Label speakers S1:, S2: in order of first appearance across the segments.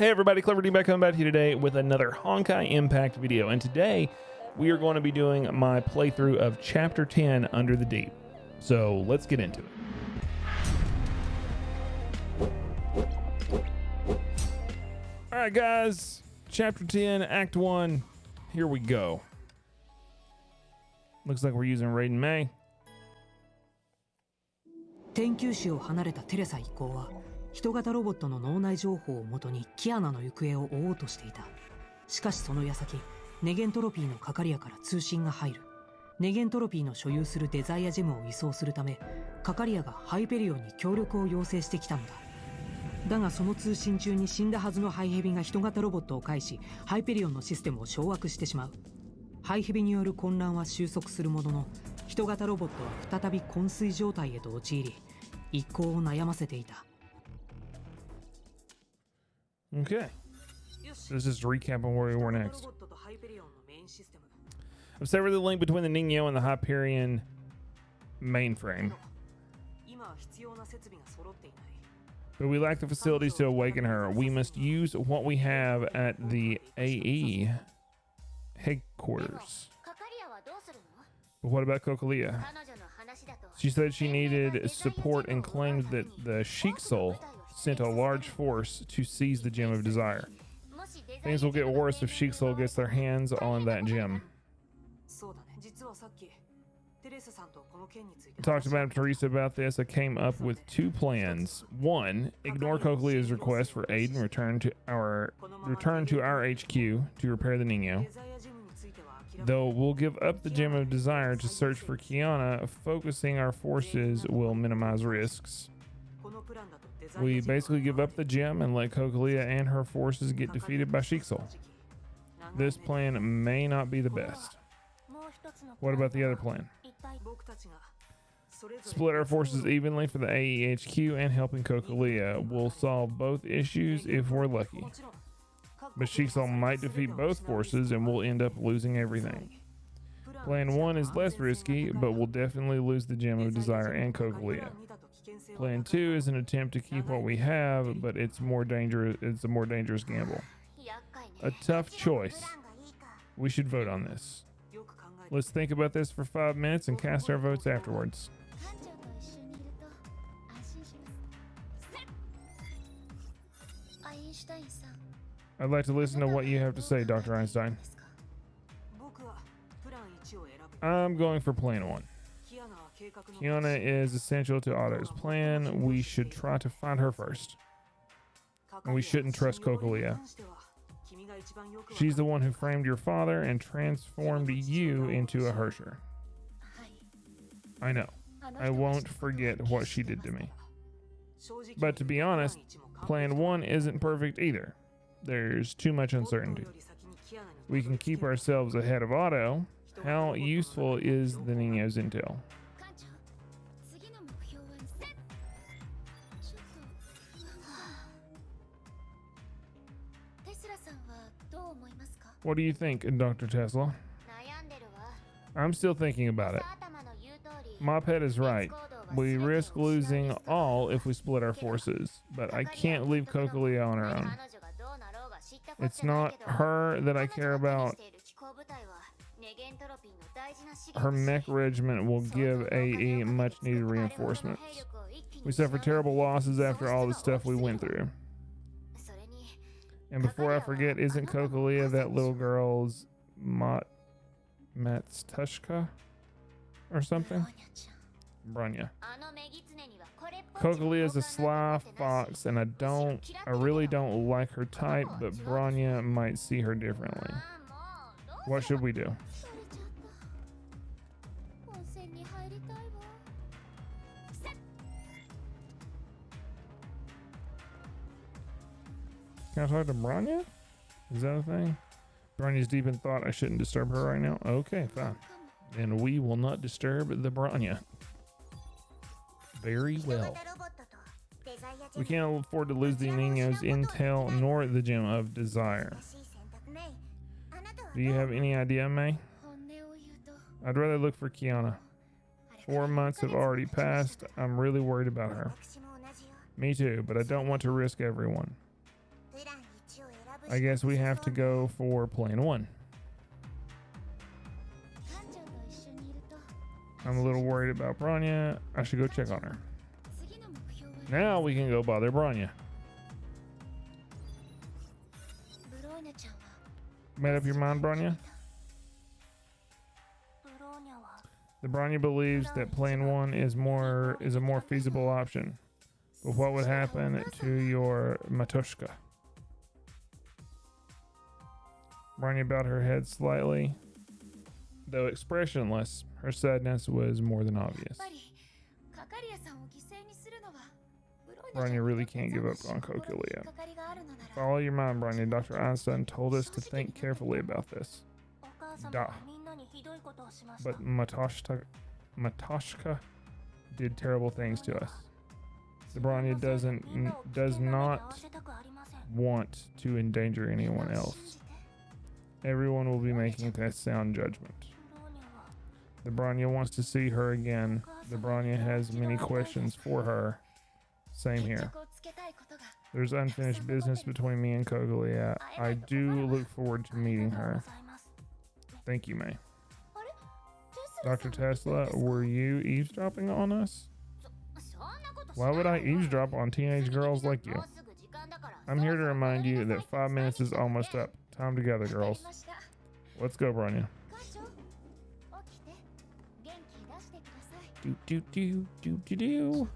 S1: Hey everybody, CleverDingbat coming back to you today with another Honkai Impact video. And today we are going to be doing my playthrough of Chapter 10, Under the Deep. So let's get into it. Alright guys, Chapter 10, Act 1, here we go. Looks like we're using Raiden May.
S2: 天球市を離れたテレサ一行は人型ロボットの脳内情報をもとにキアナの行方を追おうとしていた。しかしその矢先、ネゲントロピーのカカリアから通信が入る。ネゲントロピーの所有するデザイアジェムを移送するため、カカリアがハイペリオンに協力を要請してきたのだ。だがその通信中に死んだはずのハイヘビが人型ロボットを介し、ハイペリオンのシステムを掌握してしまう。ハイヘビによる混乱は収束するものの、人型ロボットは再び昏睡状態へと陥り、一行を悩ませていた。
S1: Okay. Let's just recap on where we were next. I've severed the link between the Ningyo and the Hyperion mainframe. But we lack the facilities to awaken her. We must use what we have at the AE headquarters. But what about Cocolia? She said she needed support and claimed that the Sheik Soul sent a large force to seize the Gem of Desire. Things will get worse if Sheik Soul gets their hands on that gem. I talked to Madame Teresa about this. I came up with two plans. One, ignore Cocolia's request for aid and return to our HQ to repair the Ningyo. Though we'll give up the Gem of Desire to search for Kiana, focusing our forces will minimize risks. We basically give up the gem and let Cocolia and her forces get defeated by Sheik Soul. This plan may not be the best. What about the other plan? Split our forces evenly for the AEHQ and helping Cocolia. We'll solve both issues if we're lucky. But Sheik Soul might defeat both forces and we'll end up losing everything. Plan 1 is less risky, but we'll definitely lose the Gem of Desire and Cocolia. Plan 2 is an attempt to keep what we have, but it's more dangerous. It's a more dangerous gamble. A tough choice. We should vote on this. Let's think about this for 5 minutes and cast our votes afterwards. I'd like to listen to what you have to say, Dr. Einstein. I'm going for plan 1. Kiana is essential to Otto's plan. We should try to find her first. And we shouldn't trust Cocolia. She's the one who framed your father and transformed you into a Hersher. I know. I won't forget what she did to me. But to be honest, plan 1 isn't perfect either. There's too much uncertainty. We can keep ourselves ahead of Otto. How useful is the Ningyo's intel? What do you think, Dr. Tesla? I'm still thinking about it. Mophead is right. We risk losing all if we split our forces, but I can't leave Cocolia on her own. It's not her that I care about. Her mech regiment will give AE much needed reinforcements. We suffered terrible losses after all the stuff we went through. And before I forget, isn't Cocolia that little girl's Matstushka or something? Bronya. Cocolia is a sly fox, and I really don't like her type, but Bronya might see her differently. What should we do? Can I talk to Bronya? Is that a thing? Bronya's deep in thought. I shouldn't disturb her right now. Okay, fine. Then we will not disturb the Bronya. Very well. We can't afford to lose the Ningyo's intel nor the Gem of Desire. Do you have any idea, May? I'd rather look for Kiana. 4 months have already passed. I'm really worried about her. Me too, but I don't want to risk everyone. I guess we have to go for plan 1. I'm a little worried about Bronya. I should go check on her. Now we can go bother Bronya. Made up your mind, Bronya? The Bronya believes that plan 1 is a more feasible option. But what would happen to your Matoshka? Bronya bowed her head slightly. Though expressionless, her sadness was more than obvious. Bronya really can't give up on Cocolia. Follow your mind, Bronya. Dr. Einstein told us to think carefully about this. Duh. But Matoshka did terrible things to us. The Bronya does not want to endanger anyone else. Everyone will be making that sound judgment. The Bronya wants to see her again. The Bronya has many questions for her. Same here. There's unfinished business between me and Cocolia. I do look forward to meeting her. Thank you, May. Dr. Tesla, were you eavesdropping on us? Why would I eavesdrop on teenage girls like you? I'm here to remind you that 5 minutes is almost up. Time to gather, girls. Let's go, Bronya. Do.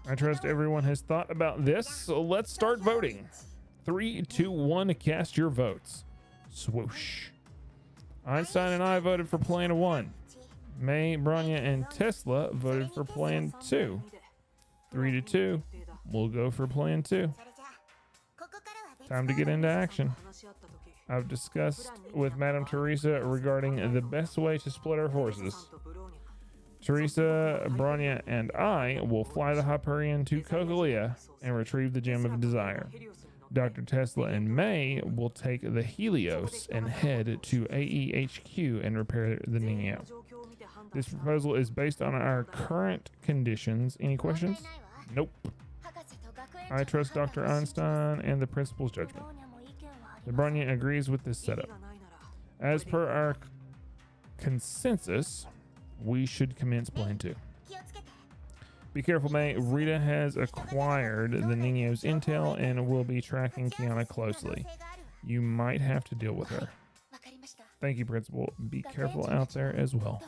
S1: I trust everyone has thought about this, so let's start voting. 3, 2, 1, cast your votes. Swoosh. Einstein and I voted for plan 1. May, Bronya, and Tesla voted for plan 2. 3 to 2. We'll go for plan 2. Time to get into action. I've discussed with Madame Teresa regarding the best way to split our forces. Teresa, Bronya, and I will fly the Hyperion to Cocolia and retrieve the Gem of Desire. Dr. Tesla and May will take the Helios and head to AEHQ and repair the Ningyo. This proposal is based on our current conditions. Any questions? Nope. I trust Dr. Einstein and the principal's judgment. The Bronya agrees with this setup. As per our consensus, we should commence plan 2. Be careful, May. Rita has acquired the Ningyo's intel and will be tracking Kiana closely. You might have to deal with her. Thank you, Principal. Be careful out there as well.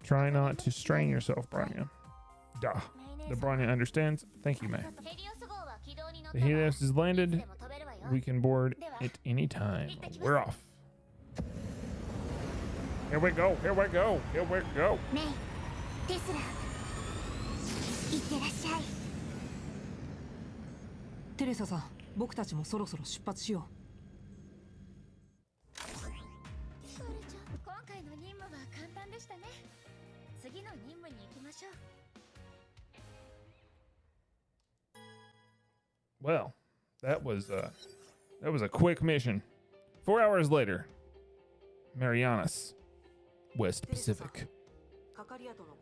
S1: Try not to strain yourself, Bronya. Duh. The Bronya understands. Thank you, May. The Helios is landed. We can board it anytime. We're off. Here we go. Here we go. Here we go.
S2: Teresa-san, 僕たちもそろそろ出発しよう。今回の任務は簡単でしたね。次の任務に行きましょう。
S1: Well, that was a quick mission. 4 hours later, Marianas, West Pacific.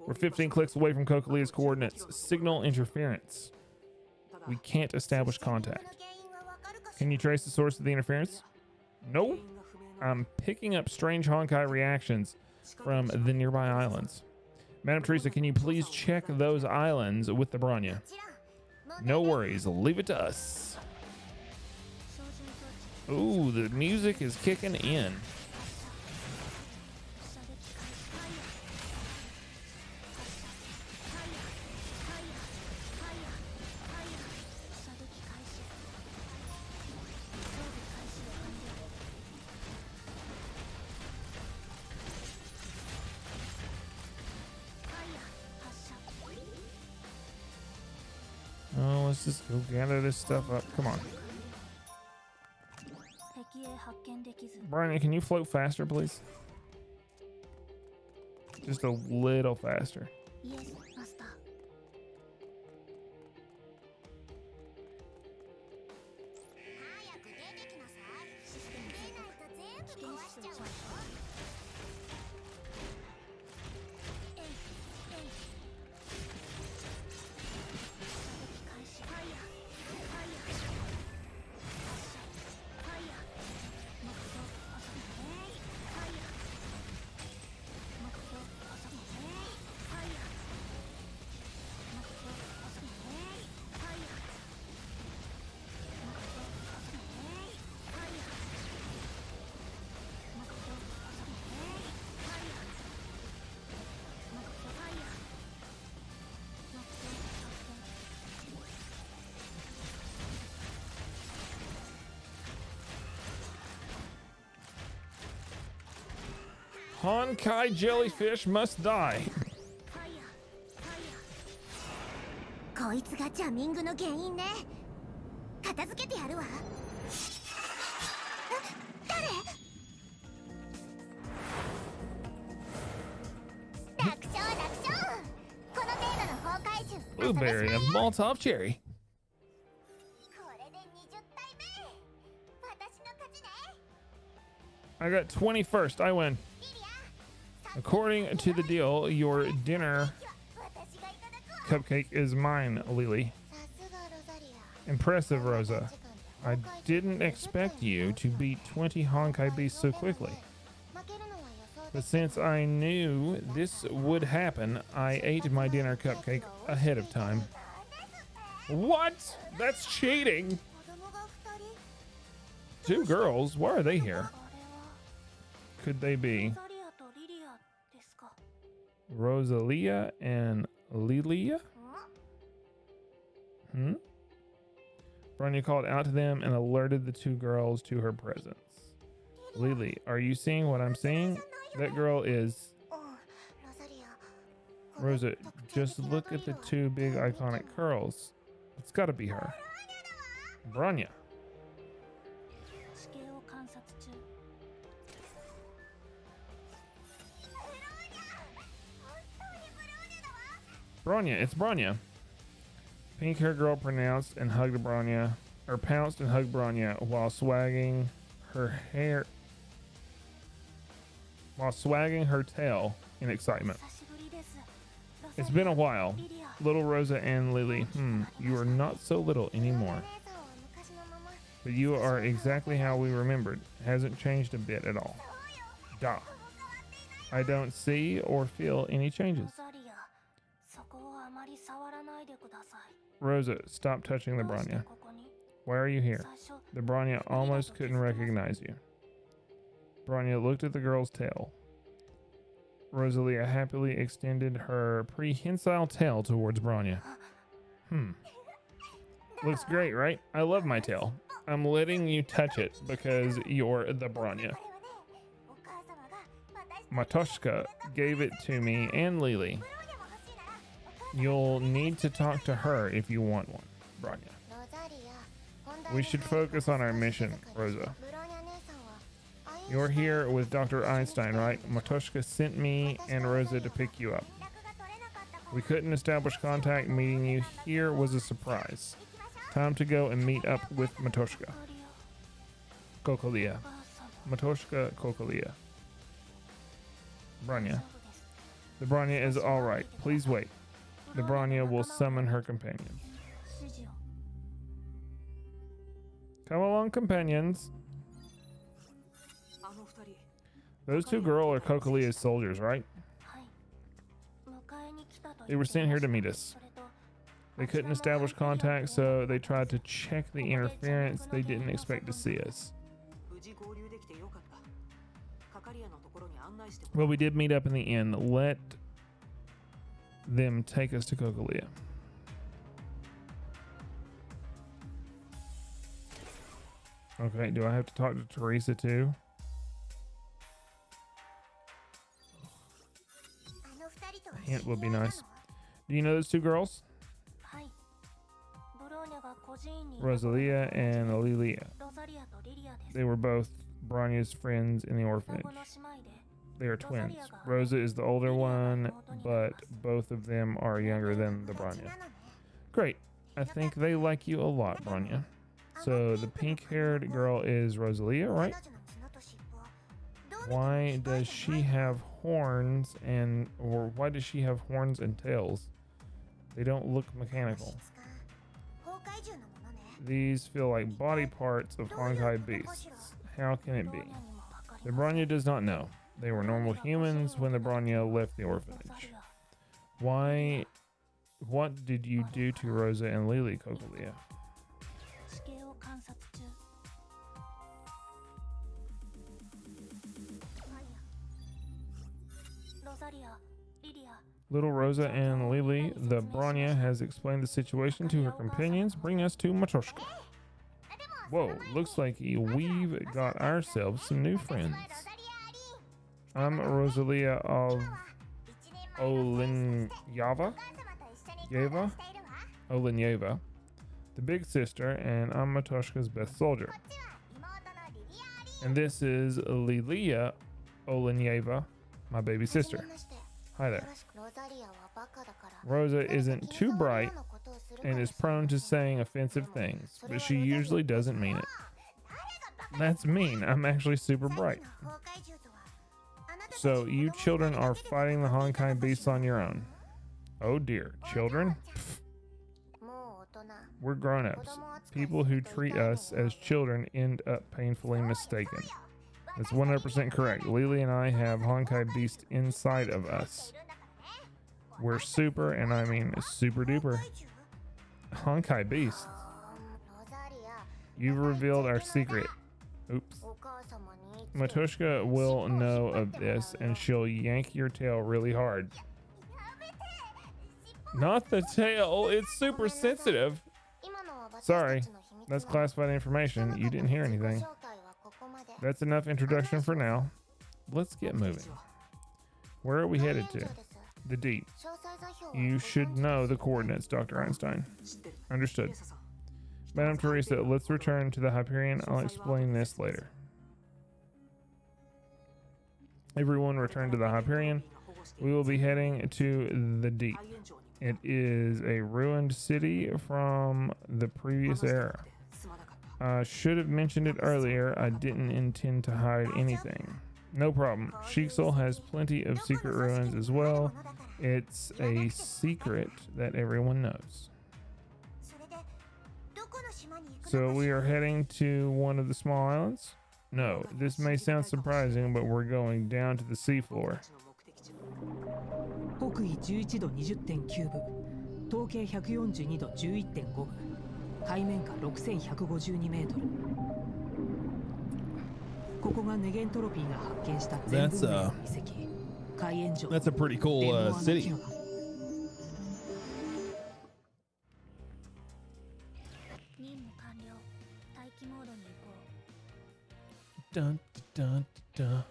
S1: We're 15 clicks away from Cocolia's coordinates. Signal interference. We can't establish contact. Can you trace the source of the interference? No. I'm picking up strange Honkai reactions from the nearby islands. Madam Teresa, can you please check those islands with the Bronya? No worries. Leave it to us. Ooh, the music is kicking in. Oh, let's just go gather this stuff up. Come on. Bronya, can you float faster, please? Just a little faster.
S3: Yes, master.
S1: Honkai jellyfish must die.
S3: こいつがジャミングの原因ね。片付けてやるわ。誰？楽勝楽勝。この程度の崩壊獣。
S1: Blueberry and Molotov cherry.
S3: これで20体目。私の勝ちね。
S1: I got 21st. I win.
S3: リリア。
S1: According to the deal, your dinner
S3: 私がいただくわ。
S1: cupcake is mine, Lily.
S3: さすがロザリア。
S1: Impressive, Rosa. I didn't expect you to beat 20 Honkai beasts so quickly. But since I knew this would happen, I ate my dinner cupcake ahead of time. What? That's cheating! 2 girls? Why are they here? Could they be Rosalia and Lilia? Bronya called out to them and alerted the 2 girls to her presence. Lily, are you seeing what I'm seeing? That girl is... Rosa, just look at the 2 big iconic curls. It's gotta be her. Bronya. Bronya, it's Bronya. Pink hair girl pounced and hugged Bronya while swagging her tail in excitement. It's been a while. Little Rosa and Lily. You are not so little anymore. But you are exactly how we remembered. Hasn't changed a bit at all. Da. I don't see or feel any changes. Rosa, stop touching the Bronya. Why are you here? The Bronya almost couldn't recognize you. Bronya looked at the girl's tail. Rosalia happily extended her prehensile tail towards Bronya. Looks great, right? I love my tail. I'm letting you touch it because you're the Bronya. Matoshka gave it to me and Lily. You'll need to talk to her if you want one, Bronya. We should focus on our mission, Rosa. You're here with Dr. Einstein, right? Matoshka sent me and Rosa to pick you up. We couldn't establish contact. Meeting you here was a surprise. Time to go and meet up with Matoshka. Cocolia. Matoshka Cocolia. Bronya. The Bronya is alright. Please wait. The Bronya will summon her companions. Come along, companions. Those 2 girls are Cocolia's soldiers, right? They were sent here to meet us. They couldn't establish contact, so they tried to check the interference. They didn't expect to see us. Well, we did meet up in the end. Let them take us to Cocolia. Okay, do I have to talk to Teresa too? A hint would be nice. Do you know those 2 girls? Rosalia and Lilia. They were both Bronya's friends in the orphanage. They are twins. Rosa is the older one, but both of them are younger than the Bronya. Great. I think they like you a lot, Bronya. So the pink-haired girl is Rosalia, right? Why does she have horns and tails? They don't look mechanical. These feel like body parts of Honkai beasts. How can it be? The Bronya does not know. They were normal humans when the Bronya left the orphanage. What did you do to Rosa and Lily, Cocolia? Little Rosa and Lily, the Bronya has explained the situation to her companions. Bring us to Matoshka. Whoa, looks like we've got ourselves some new friends. I'm Rosalia of Olinyava, Olinyeva, the big sister, and I'm Matoshka's best soldier. And this is Lilia Olinyeva, my baby sister. Hi there. Rosa isn't too bright and is prone to saying offensive things, but she usually doesn't mean it. That's mean. I'm actually super bright. So you children are fighting the Honkai beasts on your own. Oh dear, children? Pfft. We're grown-ups. People who treat us as children end up painfully mistaken. That's 100% correct. Lily and I have Honkai beast inside of us. We're super, and I mean super duper, Honkai beasts. You've revealed our secret. Oops. Matoshka will know of this, and she'll yank your tail really hard. Not the tail, it's super sensitive. Sorry, that's classified information. You didn't hear anything. That's enough introduction for now. Let's get moving. Where are we headed to? The deep. You should know the coordinates, Dr. Einstein. Understood. Madam Teresa, let's return to the Hyperion. I'll explain this later. Everyone return to the Hyperion. We will be heading to the deep. It is a ruined city from the previous era. I should have mentioned it earlier. I didn't intend to hide anything. No problem. Shixel has plenty of secret ruins as well. It's a secret that everyone knows. So we are heading to one of the small islands? No, this may sound surprising, but we're going down to the seafloor.
S2: 北緯11度 20.9 分、東経142度 11.5 分、海面下6152メートル。ここがネゲントロピーが発見した全文明の遺跡。海縁上。
S4: That's a pretty cool city.
S1: Dun, dun, dun.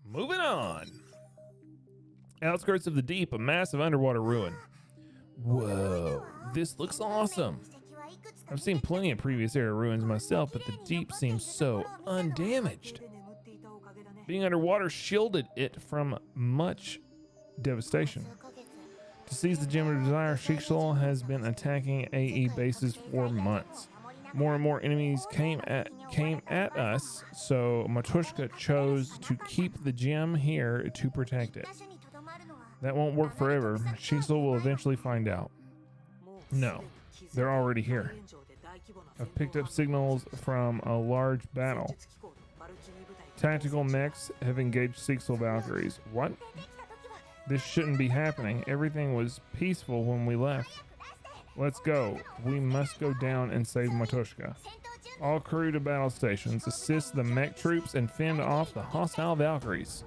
S1: Moving on. Outskirts of the deep, a massive underwater ruin. Whoa, this looks awesome. I've seen plenty of previous era ruins myself, but the deep seems so undamaged. Being underwater shielded it from much devastation. To seize the Gem of Desire, Shixel has been attacking AE bases for months. More and more enemies came at us, so Matoshka chose to keep the gem here to protect it. That won't work forever. Shixel will eventually find out. No, they're already here. I've picked up signals from a large battle. Tactical mechs have engaged Shixel Valkyries. What? This shouldn't be happening. Everything was peaceful when we left. Let's go. We must go down and save Matoshka. All crew to battle stations. Assist the mech troops and fend off the hostile Valkyries.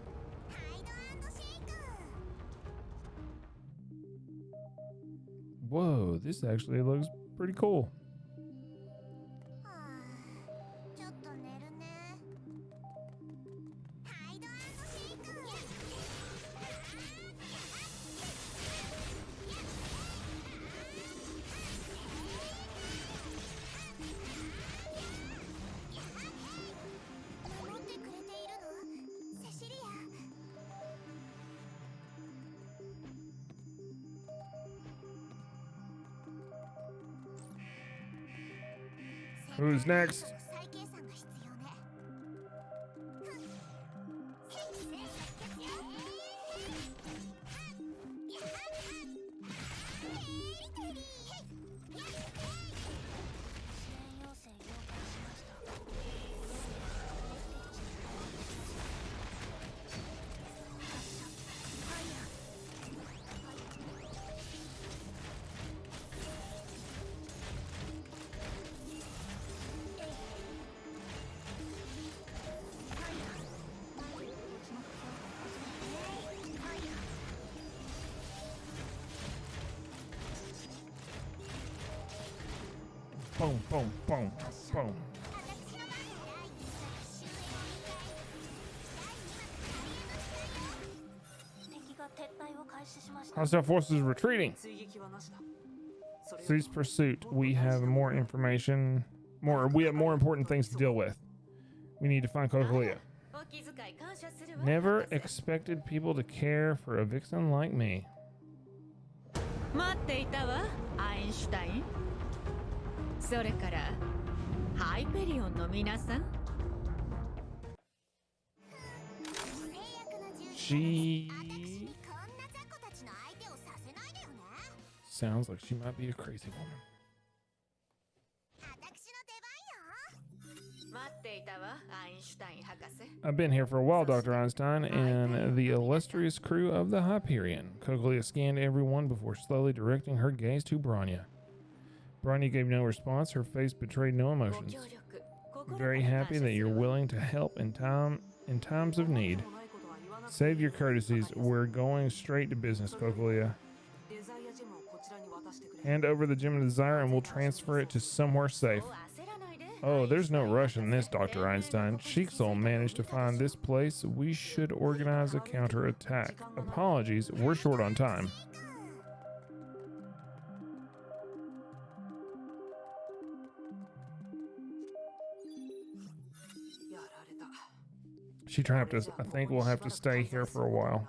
S1: Whoa, this actually looks pretty cool. Who's next? Boom, boom, boom, boom. Hostile forces retreating. Cease pursuit. We have more information. We have more important things to deal with. We need to find Cocolia. Never expected people to care for a vixen like me.
S4: 待っていたわ、アインシュタイン。それからハイペリオンの皆さん。
S1: She sounds like she might be a crazy woman.
S3: 私の出番よ。
S4: 待っていたわ、アインシュタイン博士。
S1: I've been here for a while, Dr. Einstein, and the illustrious crew of the Hyperion. Cocolia scanned everyone before slowly directing her gaze to Bronya. Bronya gave no response. Her face betrayed no emotions. I'm very happy that you're willing to help in times of need. Save your courtesies. We're going straight to business, Cocolia. Hand over the Gem of Desire and we'll transfer it to somewhere safe. Oh, there's no rush in this, Dr. Einstein. Sheiksoul managed to find this place. We should organize a counterattack. Apologies, we're short on time. She trapped us. I think we'll have to stay here for a while.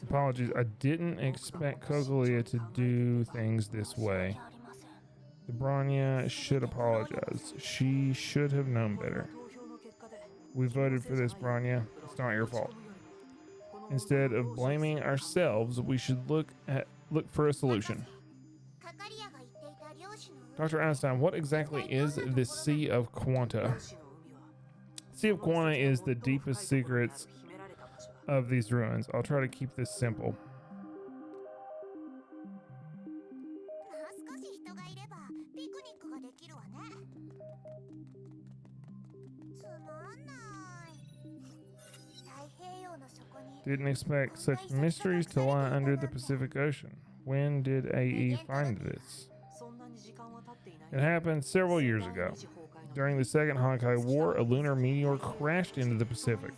S1: Apologies, I didn't expect Cocolia to do things this way. The Bronya should apologize. She should have known better. We voted for this, Bronya. It's not your fault. Instead of blaming ourselves, we should look for a solution. Dr. Einstein, what exactly is the Sea of Quanta? Sea of Quanta is the deepest secrets of these ruins. I'll try to keep this simple. Didn't expect such mysteries to lie under the Pacific Ocean. When did AE find this? It happened several years ago. During the Second Honkai War, a lunar meteor crashed into the Pacific.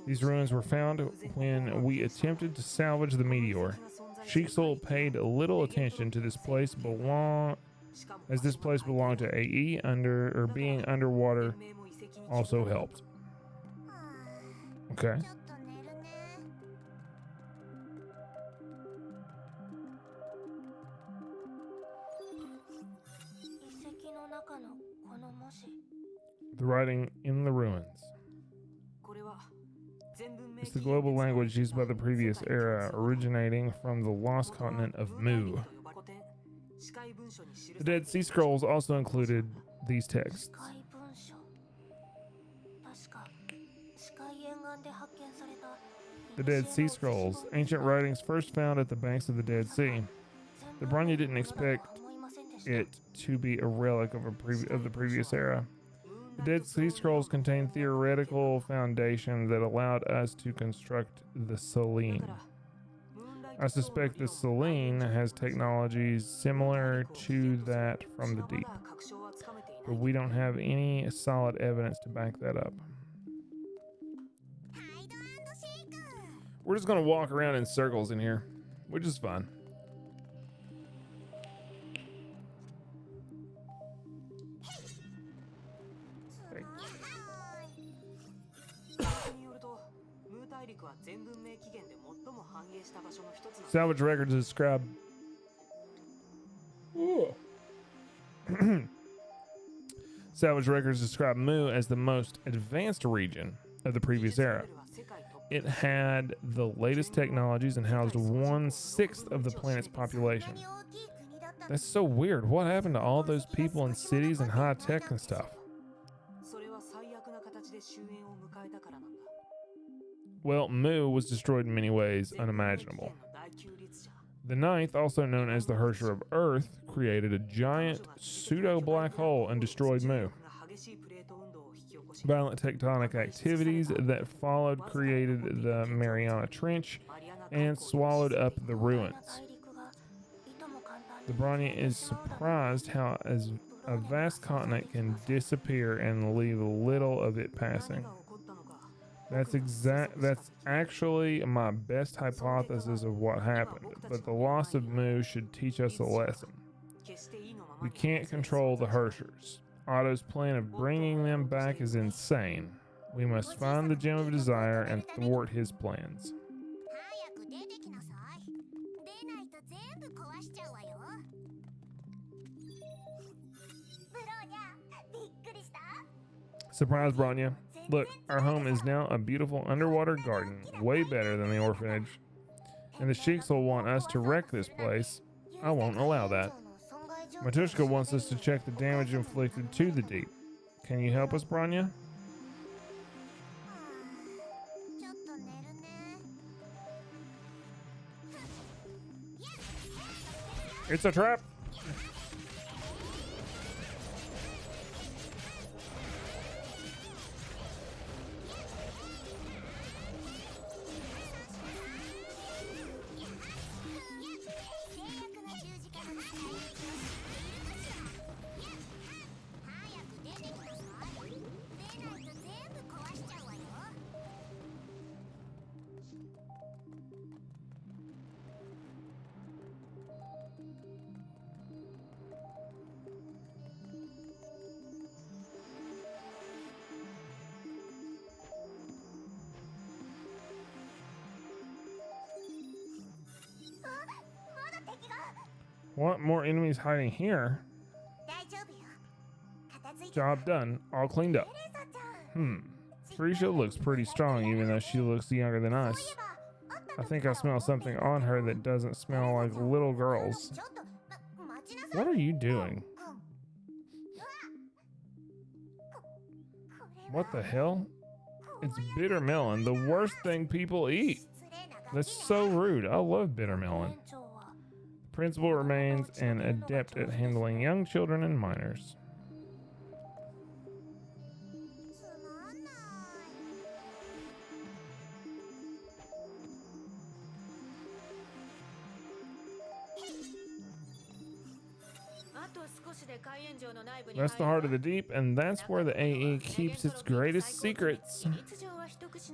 S1: These ruins were found when we attempted to salvage the meteor. Sheiksoul paid little attention to this place as this place belonged to AE being underwater also helped. Okay. The writing in the ruins. It's the global language used by the previous era, originating from the lost continent of Mu. The Dead Sea Scrolls also included these texts. The Dead Sea Scrolls, ancient writings first found at the banks of the Dead Sea. The Bronya didn't expect it to be a relic of the previous era. The Dead Sea Scrolls contain theoretical foundation that allowed us to construct the Selene. I suspect the Selene has technologies similar to that from the deep, but we don't have any solid evidence to back that up. We're just going to walk around in circles in here, which is fun. Salvage records describe Salvage records describe Mu as the most advanced region of the previous era. It had the latest technologies and housed 1/6 of the planet's population. That's so weird. What happened to all those people in cities and high tech and stuff? Well, Mu was destroyed in many ways unimaginable. The Ninth, also known as the Herrscher of Earth, created a giant pseudo-black hole and destroyed Mu. Violent tectonic activities that followed created the Mariana Trench and swallowed up the ruins. The Bronya is surprised A vast continent can disappear and leave little of it passing. That's actually my best hypothesis of what happened, but the loss of Mu should teach us a lesson. We can't control the Hershers. Otto's plan of bringing them back is insane. We must find the Gem of Desire and thwart his plans. Surprise, Bronya. Look, our home is now a beautiful underwater garden, way better than the orphanage. And the sheiks will want us to wreck this place. I won't allow that. Matushka wants us to check the damage inflicted to the deep. Can you help us, Bronya? It's a trap! What? More enemies hiding here? Job done. All cleaned up. Frisha looks pretty strong even though she looks younger than us. I think I smell something on her that doesn't smell like little girls. What are you doing? What the hell? It's bitter melon, the worst thing people eat. That's so rude. I love bitter melon. Principal remains an adept at handling young children and minors. That's the heart of the deep, and that's where the AE keeps its greatest secrets.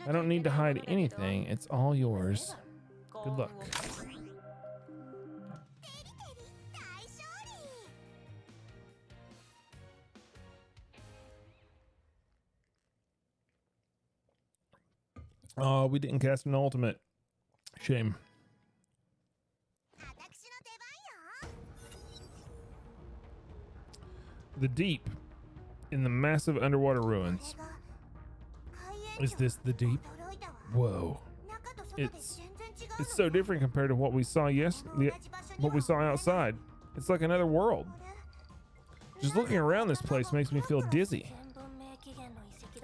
S1: I don't need to hide anything. It's all yours. Good luck. Oh, we didn't cast an ultimate. Shame. The deep in the massive underwater ruins. Is this the deep? Whoa. It's so different compared to what we saw what we saw outside. It's like another world. Just looking around this place makes me feel dizzy.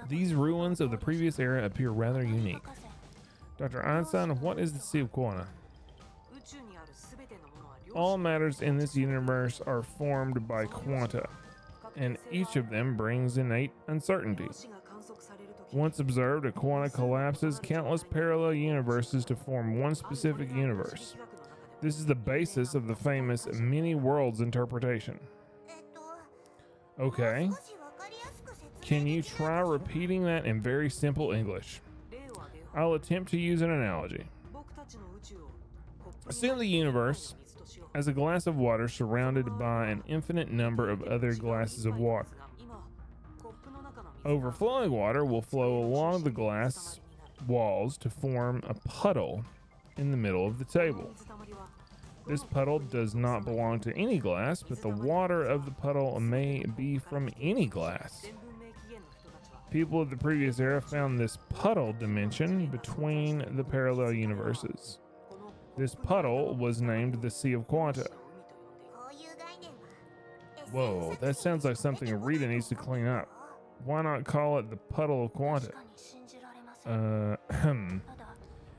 S1: These ruins of the previous era appear rather unique. Dr. Einstein, what is the Sea of Quana? All matters in this universe are formed by quanta, and each of them brings innate uncertainty. Once observed, a quanta collapses countless parallel universes to form one specific universe. This is the basis of the famous many worlds interpretation. Okay. Can you try repeating that in very simple English? I'll attempt to use an analogy. Assume the universe as a glass of water surrounded by an infinite number of other glasses of water. Overflowing water will flow along the glass walls to form a puddle in the middle of the table. This puddle does not belong to any glass, but the water of the puddle may be from any glass. People of the previous era found this puddle dimension between the parallel universes. This puddle was named the Sea of Quanta. Whoa, that sounds like something Rita needs to clean up. Why not call it the Puddle of Quanta?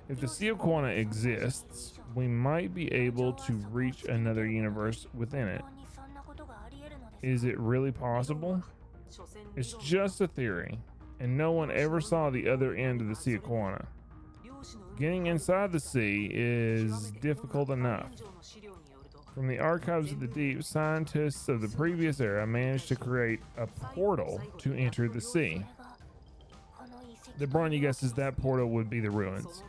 S1: If the Sea of Quanta exists, we might be able to reach another universe within it. Is it really possible? It's just a theory, and no one ever saw the other end of the Sea of Quanta. Getting inside the sea is difficult enough. From the archives of the deep, scientists of the previous era managed to create a portal to enter the sea. The Bronya guesses that portal would be the ruins.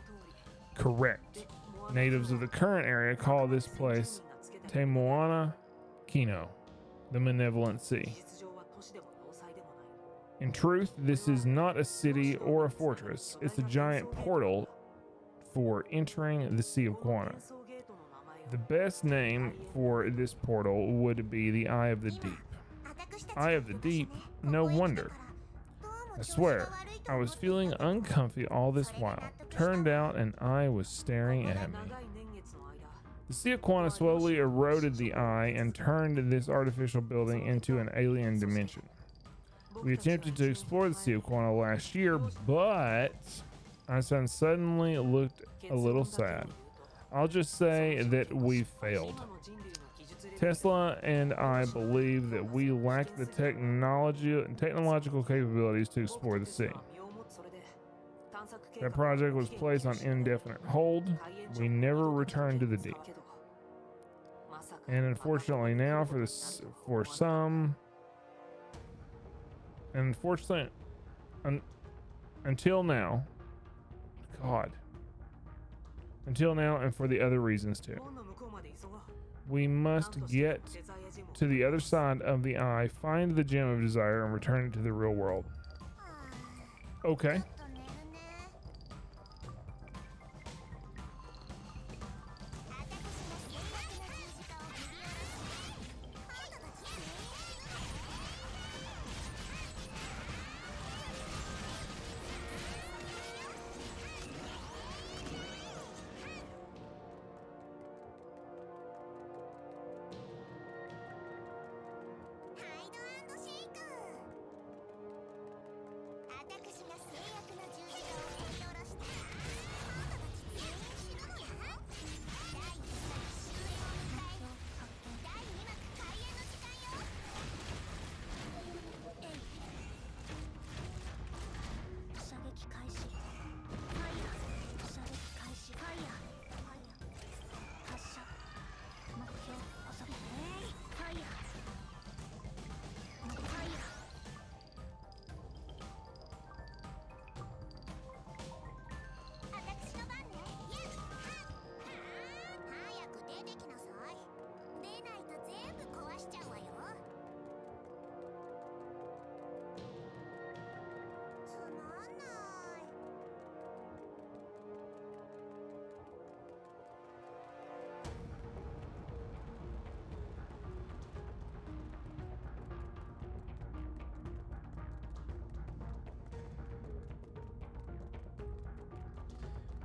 S1: Correct. Natives of the current area call this place Te Moana Kino, the Malevolent Sea. In truth, this is not a city or a fortress. It's a giant portal for entering the Sea of Quana. The best name for this portal would be the Eye of the Deep. Eye of the Deep? No wonder. I swear, I was feeling uncomfy all this while. Turned out an eye was staring at me. The Sea of Quana slowly eroded the eye and turned this artificial building into an alien dimension. We attempted to explore the Sea of Quana last year, but Einstein suddenly looked a little sad. I'll just say that we failed. Tesla and I believe that we lack the technological capabilities to explore the sea. That project was placed on indefinite hold. We never returned to the deep. And unfortunately now until now, and for the other reasons too. We must get to the other side of the eye, find the gem of desire, and return it to the real world. Okay.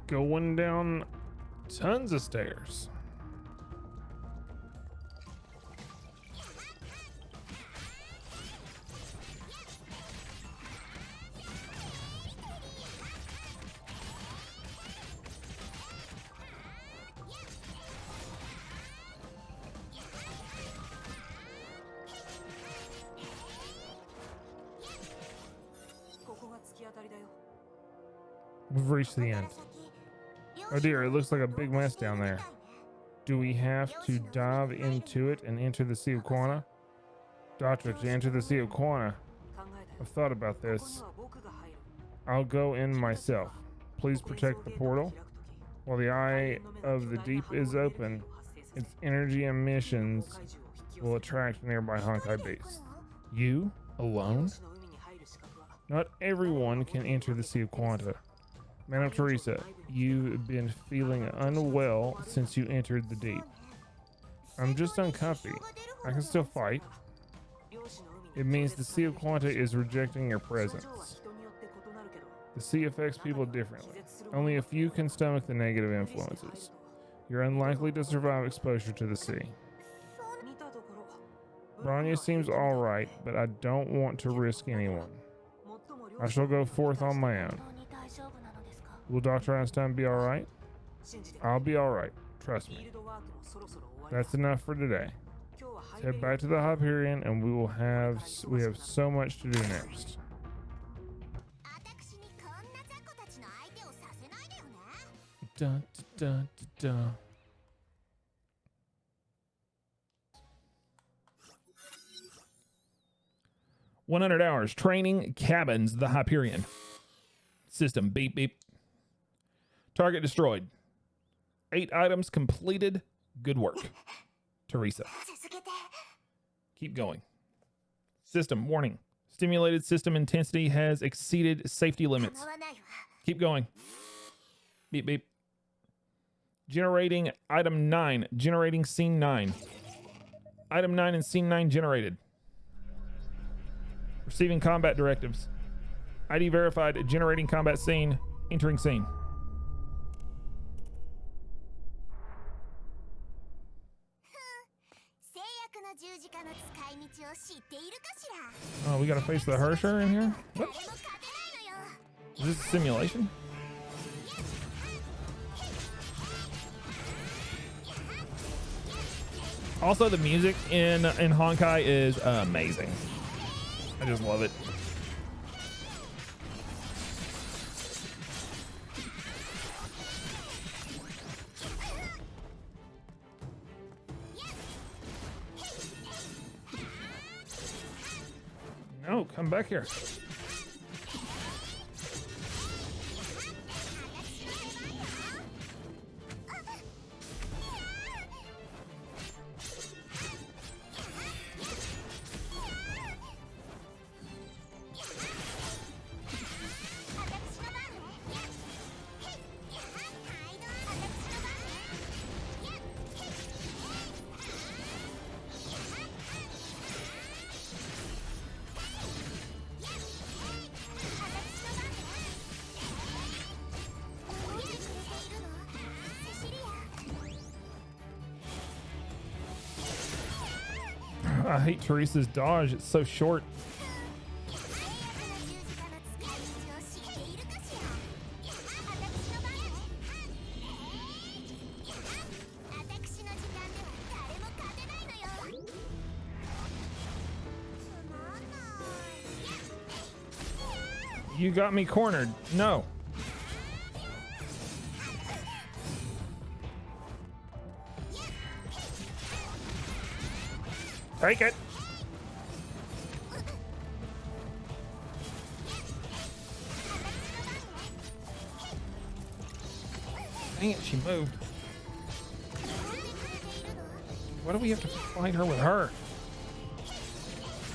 S1: Going down tons of stairs. We've reached the end. Oh dear, it looks like a big mess down there. Do we have to dive into it and enter the Sea of Quana? Doctor, to enter the Sea of Quana. I've thought about this. I'll go in myself. Please protect the portal. While the Eye of the Deep is open, its energy emissions will attract nearby Honkai beasts. You? Alone? Not everyone can enter the Sea of Quanta. Madam Teresa, you've been feeling unwell since you entered the deep. I'm just uncomfy. I can still fight. It means the Sea of Quanta is rejecting your presence. The sea affects people differently. Only a few can stomach the negative influences. You're unlikely to survive exposure to the sea. Bronya seems alright, but I don't want to risk anyone. I shall go forth on my own. Will Dr. Einstein be alright? I'll be alright. Trust me. That's enough for today. Let's head back to the Hyperion and we have so much to do next. Dun, dun, dun, dun. 100 hours. Training cabins, the Hyperion. System, beep, beep. Target destroyed. 8 items completed. Good work. Teresa.
S3: 続けて
S1: Keep going. System, warning. Stimulated system intensity has exceeded safety
S3: 構
S1: limits.
S3: わないわ
S1: Keep going. Beep, beep. Generating item 9. Generating scene 9. Item 9 and scene 9 generated. Receiving combat directives. ID verified. Generating combat scene. Entering scene. Oh, we gotta face the Hersher in here? What? Is this a simulation? Also, the music in Honkai is amazing. I just love it. No, come back here. I hate Teresa's dodge. It's so short. You got me cornered. No. Take it. Dang it, she moved. Why do we have to fight her with her?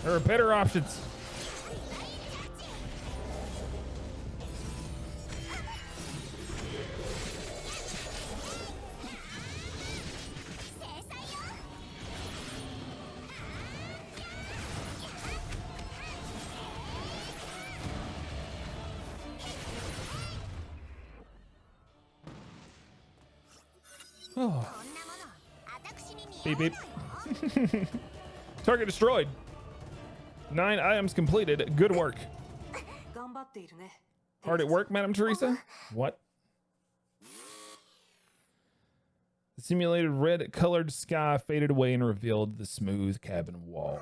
S1: There are better options. Oh. Beep beep. Target destroyed. 9 items completed. Good work.
S2: 頑張っているね
S1: Hard at work, Madam Teresa? What? The simulated red colored sky faded away and revealed the smooth cabin wall.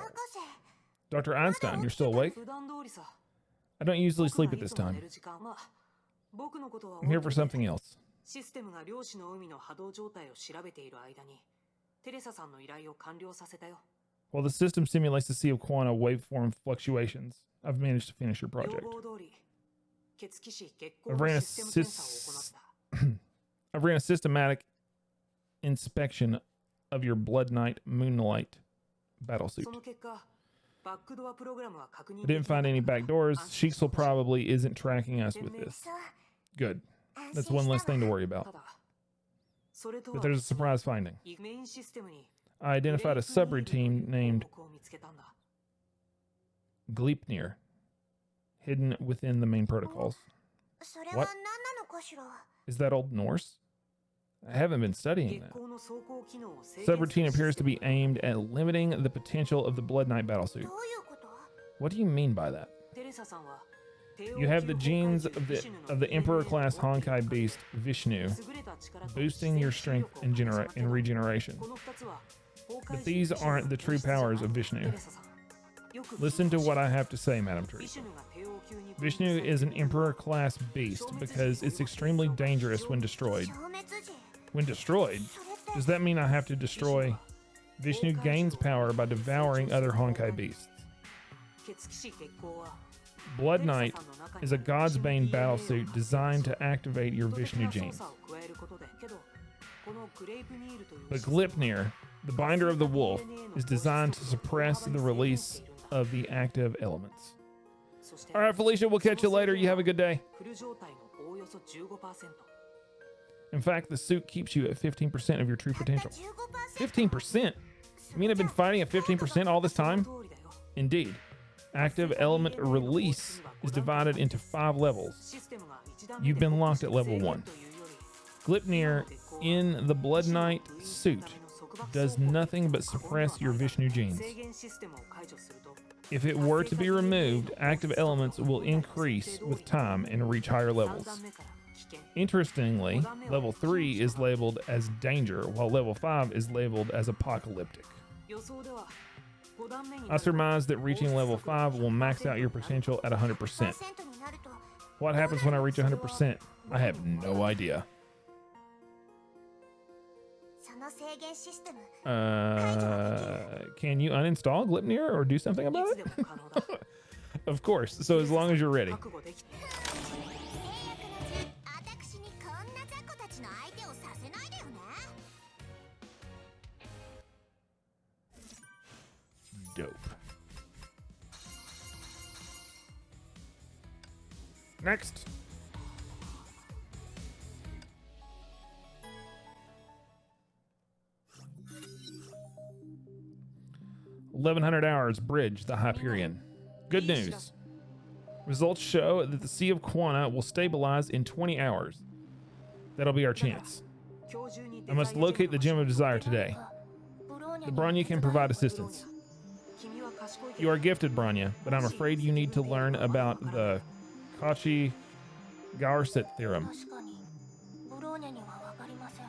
S1: Dr. Einstein, you're still awake?
S2: 普段通りさ
S1: I don't usually sleep at this time.
S2: まあ僕のことは
S1: I'm here for something else.
S2: システムが漁師の海の波動状態を調べている間にテレサさんの依頼を完了させたよ
S1: While the system simulates the sea of quanta waveform fluctuations, I've managed to finish your
S2: 要
S1: project.
S2: 望通り血気子血行
S1: I've
S2: の
S1: ran a
S2: システム検査を行った
S1: I've ran a systematic inspection of your Blood Knight Moonlight battlesuit.
S2: その結果バックドアプログラムは確認
S1: I didn't find any back doors. Sheiksel probably isn't tracking us with this. Good. That's one less thing to worry
S2: た
S1: about.
S2: だそれと
S1: But
S2: は
S1: there's a surprise finding.
S2: メインシステムに
S1: I identified a subroutine named
S2: 項目を見つけたんだ
S1: Gleipnir, hidden within the main protocols.
S3: それは
S1: What?
S3: 何なのかしら
S1: Is that Old Norse? I haven't been studying
S2: 月
S1: that.
S2: 光の走行機能を制限する
S1: Subroutine
S2: シス
S1: appears
S2: テ
S1: to
S2: ム
S1: be aimed at limiting the potential of the Blood Knight
S3: ど
S1: battlesuit.
S3: ういうこと
S1: What do you mean by that?
S2: テレサさんは
S1: You have the genes of the Emperor class Honkai beast Vishnu,
S2: 優れた力と
S1: boosting your strength and regeneration.
S2: この2つは
S1: But these aren't the true powers of Vishnu. Listen to what I have to say, Madam Teresa. Vishnu is an Emperor class beast because it's extremely dangerous when destroyed.
S3: 消滅時
S1: When destroyed,
S3: それって
S1: does that mean I have to destroy? Vishnu gains power by devouring other Honkai beasts. Blood Knight is a God's Bane battlesuit designed to activate your Vishnu genes. But Glipnir, the binder of the wolf, is designed to suppress the release of the active elements. All right, Felicia, we'll catch you later. You have a good day. In fact, the suit keeps you at 15% of your true potential. 15%? You mean I've been fighting at 15% all this time? Indeed. Active element release is divided into 5 levels. You've been locked at level 1. Glipnir in the Blood Knight suit does nothing but suppress your Vishnu genes. If it were to be removed, active elements will increase with time and reach higher levels. Interestingly, level 3 is labeled as danger, while level 5 is labeled as apocalyptic. I surmise that reaching level 5 will max out your potential at 100%. What happens when I reach 100%? I have no idea. Can you uninstall Glipnir or do something about it? Of course, so as long as you're ready. Dope. Next. $1,100 Bridge the Hyperion. Good news. Results show that the Sea of Quana will stabilize in 20 hours. That'll be our chance. I must locate the Gem of Desire today. The Bronya can provide assistance. You are gifted, Bronya, but I'm afraid you need to learn about the Cauchy-Gaurset theorem.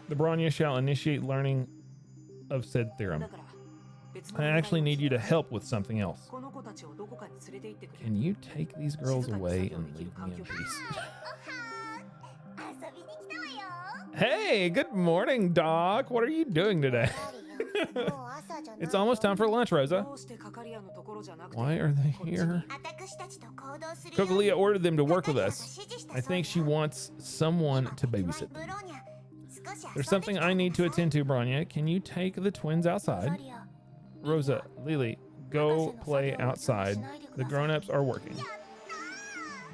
S1: The Bronya shall initiate learning of said theorem. I actually need you to help with something else. Can you take these girls away and leave me in peace? Hey, good morning, Doc. What are you doing today? It's almost time for lunch, Rosa. Why are they here? Cocolia ordered them to work with us. I think she wants someone to babysit them. There's something I need to attend to, Bronya. Can you take the twins outside? Rosa, Lily, go play outside. The grown-ups are working.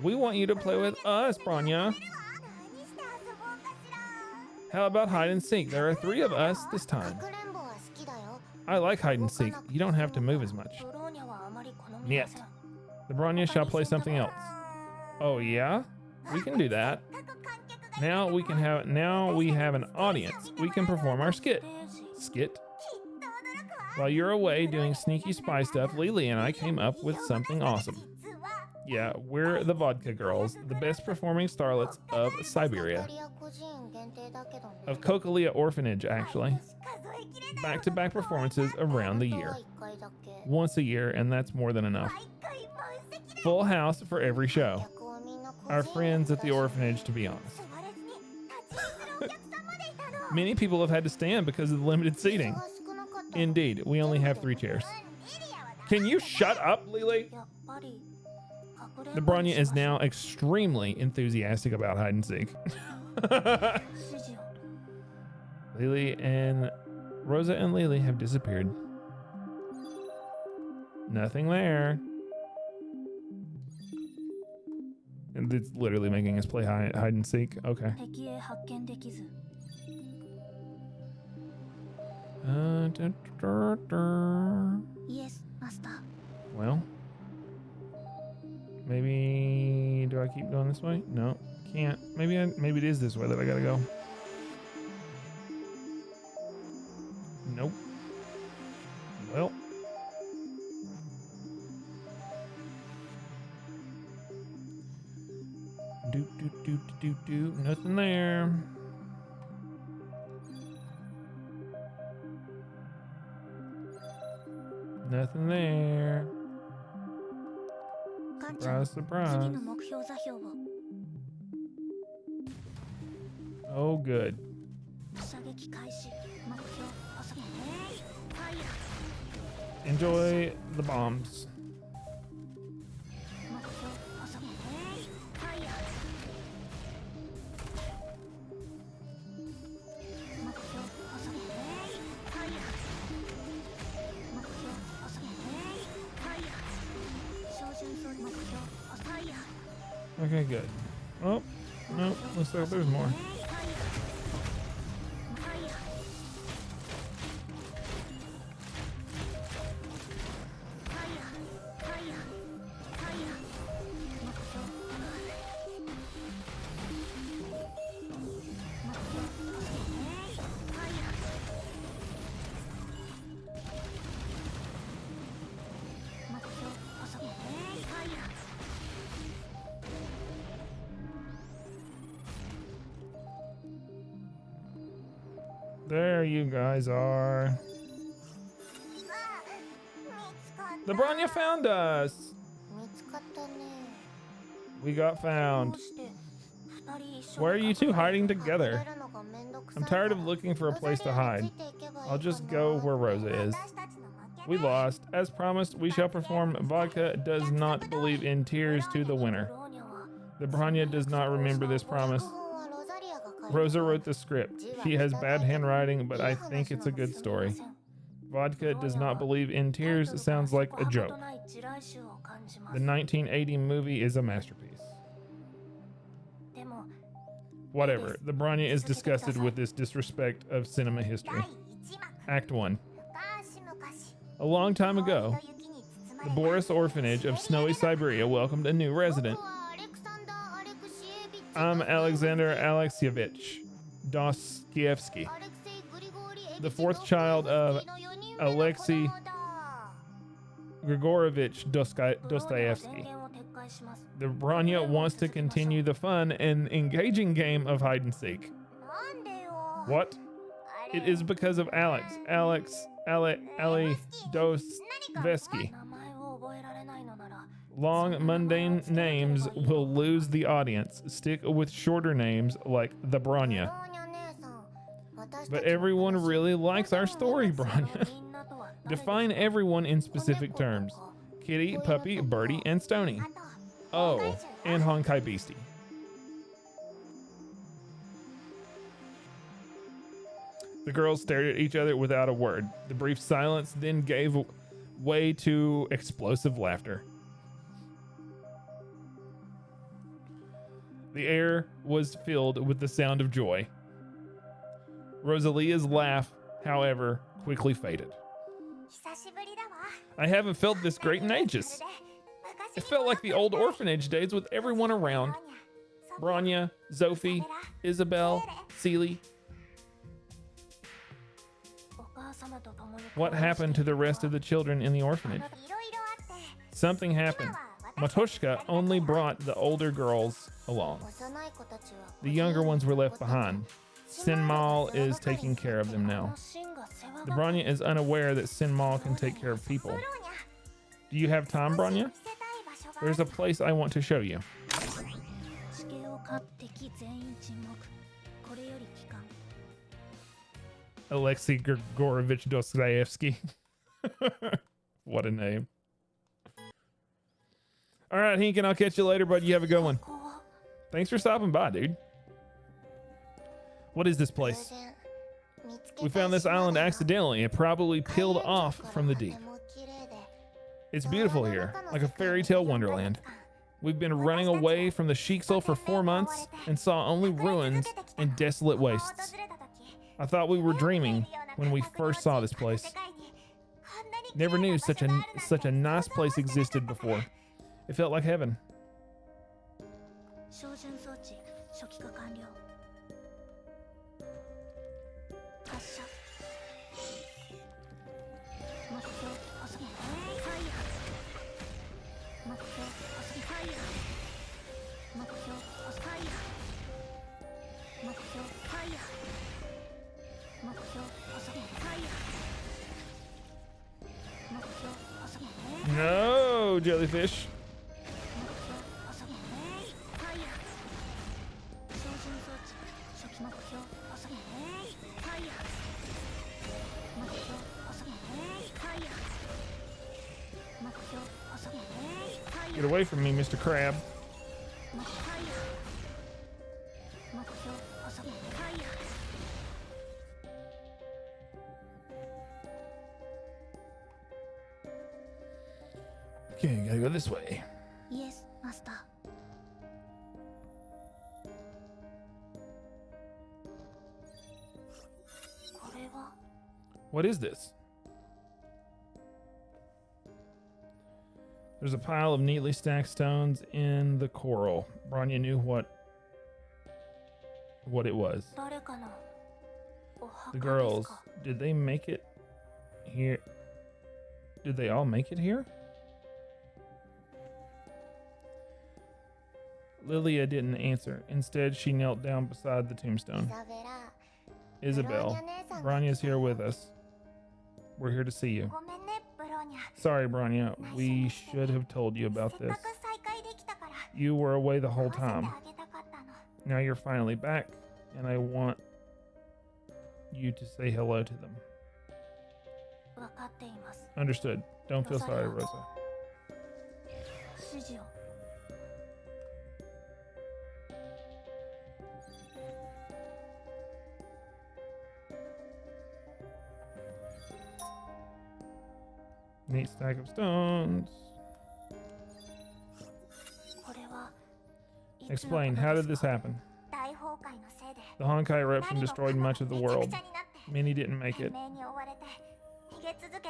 S1: We want you to play with us, Bronya. How about hide and seek? There are 3 of us this time. I like hide and seek. You don't have to move as much. Yet. The Bronya shall play something else. Oh yeah? We can do that. Now we have an audience. We can perform our skit. Skit? While you're away doing sneaky spy stuff, Lily and I came up with something awesome. Yeah, we're the Vodka Girls, the best performing starlets of Siberia. Of Cocolia Orphanage, actually. Back-to-back performances around the year. Once a year, and that's more than enough. Full house for every show. Our friends at the orphanage, to be honest. Many people have had to stand because of the limited seating. Indeed, we only have 3 chairs. Can you shut up, Lily? The Bronya is now extremely enthusiastic about hide and seek. Lily and Rosa and Lily have disappeared. Nothing there. And it's literally making us play hide and seek. Okay.
S3: Yes, master.
S1: Well, maybe do I keep going this way? No, can't. Maybe it is this way that I gotta go. Nope. Well. Do. Nothing there. Nothing there. Surprise, surprise. Oh, good. Enjoy the bombs. Okay, good. Oh, no, looks like there's more. There you guys are. The Bronya found us. We got found. Why are you two hiding together? I'm tired of looking for a place to hide. I'll just go where Rosa is. We lost. As promised, we shall perform Vodka Does Not Believe in Tears to the winner. The Bronya does not remember this promise. Rosa wrote the script. She has bad handwriting, but I think it's a good story. Vodka Does Not Believe in Tears sounds like a joke. The 1980 movie is a masterpiece. Whatever. The Bronya is disgusted with this disrespect of cinema history. Act 1. A long time ago, the Boris Orphanage of snowy Siberia welcomed a new resident. I'm Alexander Alexievich Dostoevsky, the fourth child of Alexei Grigorovich Dostoevsky. The Bronya wants to continue the fun and engaging game of hide and seek. What? It is because of Alex Dostoevsky. Long, mundane names will lose the audience. Stick with shorter names like the Bronya. But everyone really likes our story, Bronya. Define everyone in specific terms. Kitty, Puppy, Birdie, and Stony. Oh, and Honkai Beastie. The girls stared at each other without a word. The brief silence then gave way to explosive laughter. The air was filled with the sound of joy. Rosalia's laugh, however, quickly faded. I haven't felt this great in ages. It felt like the old orphanage days with everyone around. Bronya, Zophie, Isabel, Celie. What happened to the rest of the children in the orphanage? Something happened. Matushka only brought the older girls along. The younger ones were left behind. Sinmal is taking care of them now. The Bronya is unaware that Sinmal can take care of people. Do you have time, Bronya? There's a place I want to show you. Alexei Grigorovich Dostoevsky. What a name. All right, Hink, and I'll catch you later, bud. You have a good one. Thanks for stopping by, dude. What is this place? We found this island accidentally. It probably peeled off from the deep. It's beautiful here, like a fairy tale wonderland. We've been running away from the Sheiksoul for 4 months and saw only ruins and desolate wastes. I thought we were dreaming when we first saw this place. Never knew such a nice place existed before. It felt like heaven. No, jellyfish. Get away from me, Mr. Crab. Okay, gotta go this way.
S3: Yes, Master.
S1: What is this? There's a pile of neatly stacked stones in the coral. Bronya knew what it was. The girls, did they make it here? Did they all make it here? Lilia didn't answer. Instead, she knelt down beside the tombstone. Isabel, Bronya's here with us. We're here to see you. Sorry, Bronya. We should have told you about this. You were away the whole time. Now you're finally back, and I want you to say hello to them. Understood. Don't feel sorry, Rosa. Neat stack of stones. Explain, how did this happen? The Honkai eruption destroyed much of the world. Many didn't make it.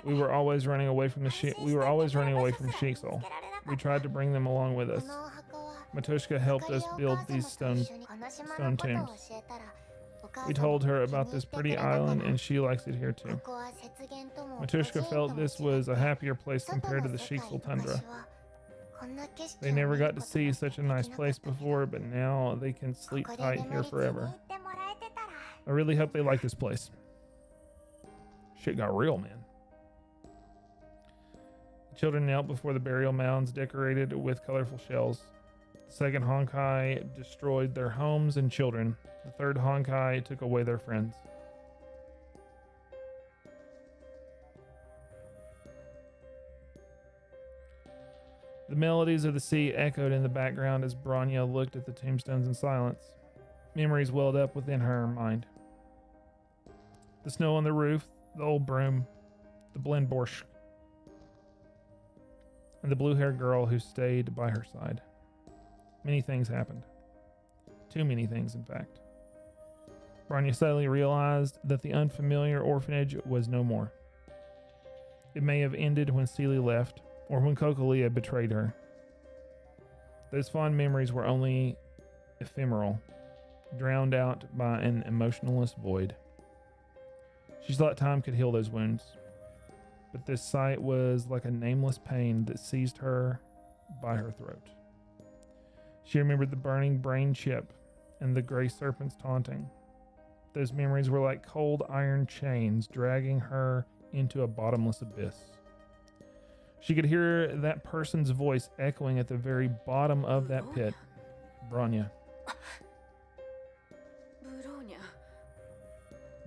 S1: We were always running away from Shixel. We tried to bring them along with us. Matushka helped us build these stone tombs. We told her about this pretty island, and she likes it here too. Matushka felt this was a happier place compared to the Shixel tundra. They never got to see such a nice place before, but now they can sleep tight here forever. I really hope they like this place. Shit got real, man. The children knelt before the burial mounds decorated with colorful shells. The second Honkai destroyed their homes and children. The third Honkai took away their friends. The melodies of the sea echoed in the background as Bronya looked at the tombstones in silence. Memories welled up within her mind. The snow on the roof, the old broom, the blend borscht, and the blue-haired girl who stayed by her side. Many things happened. Too many things, in fact. Bronya suddenly realized that the unfamiliar orphanage was no more. It may have ended when Seelie left, or when Cocolia betrayed her. Those fond memories were only ephemeral, drowned out by an emotionless void. She thought time could heal those wounds, but this sight was like a nameless pain that seized her by her throat. She remembered the burning brain chip and the gray serpents taunting. Those memories were like cold iron chains dragging her into a bottomless abyss. She could hear that person's voice echoing at the very bottom of that pit. Bronya.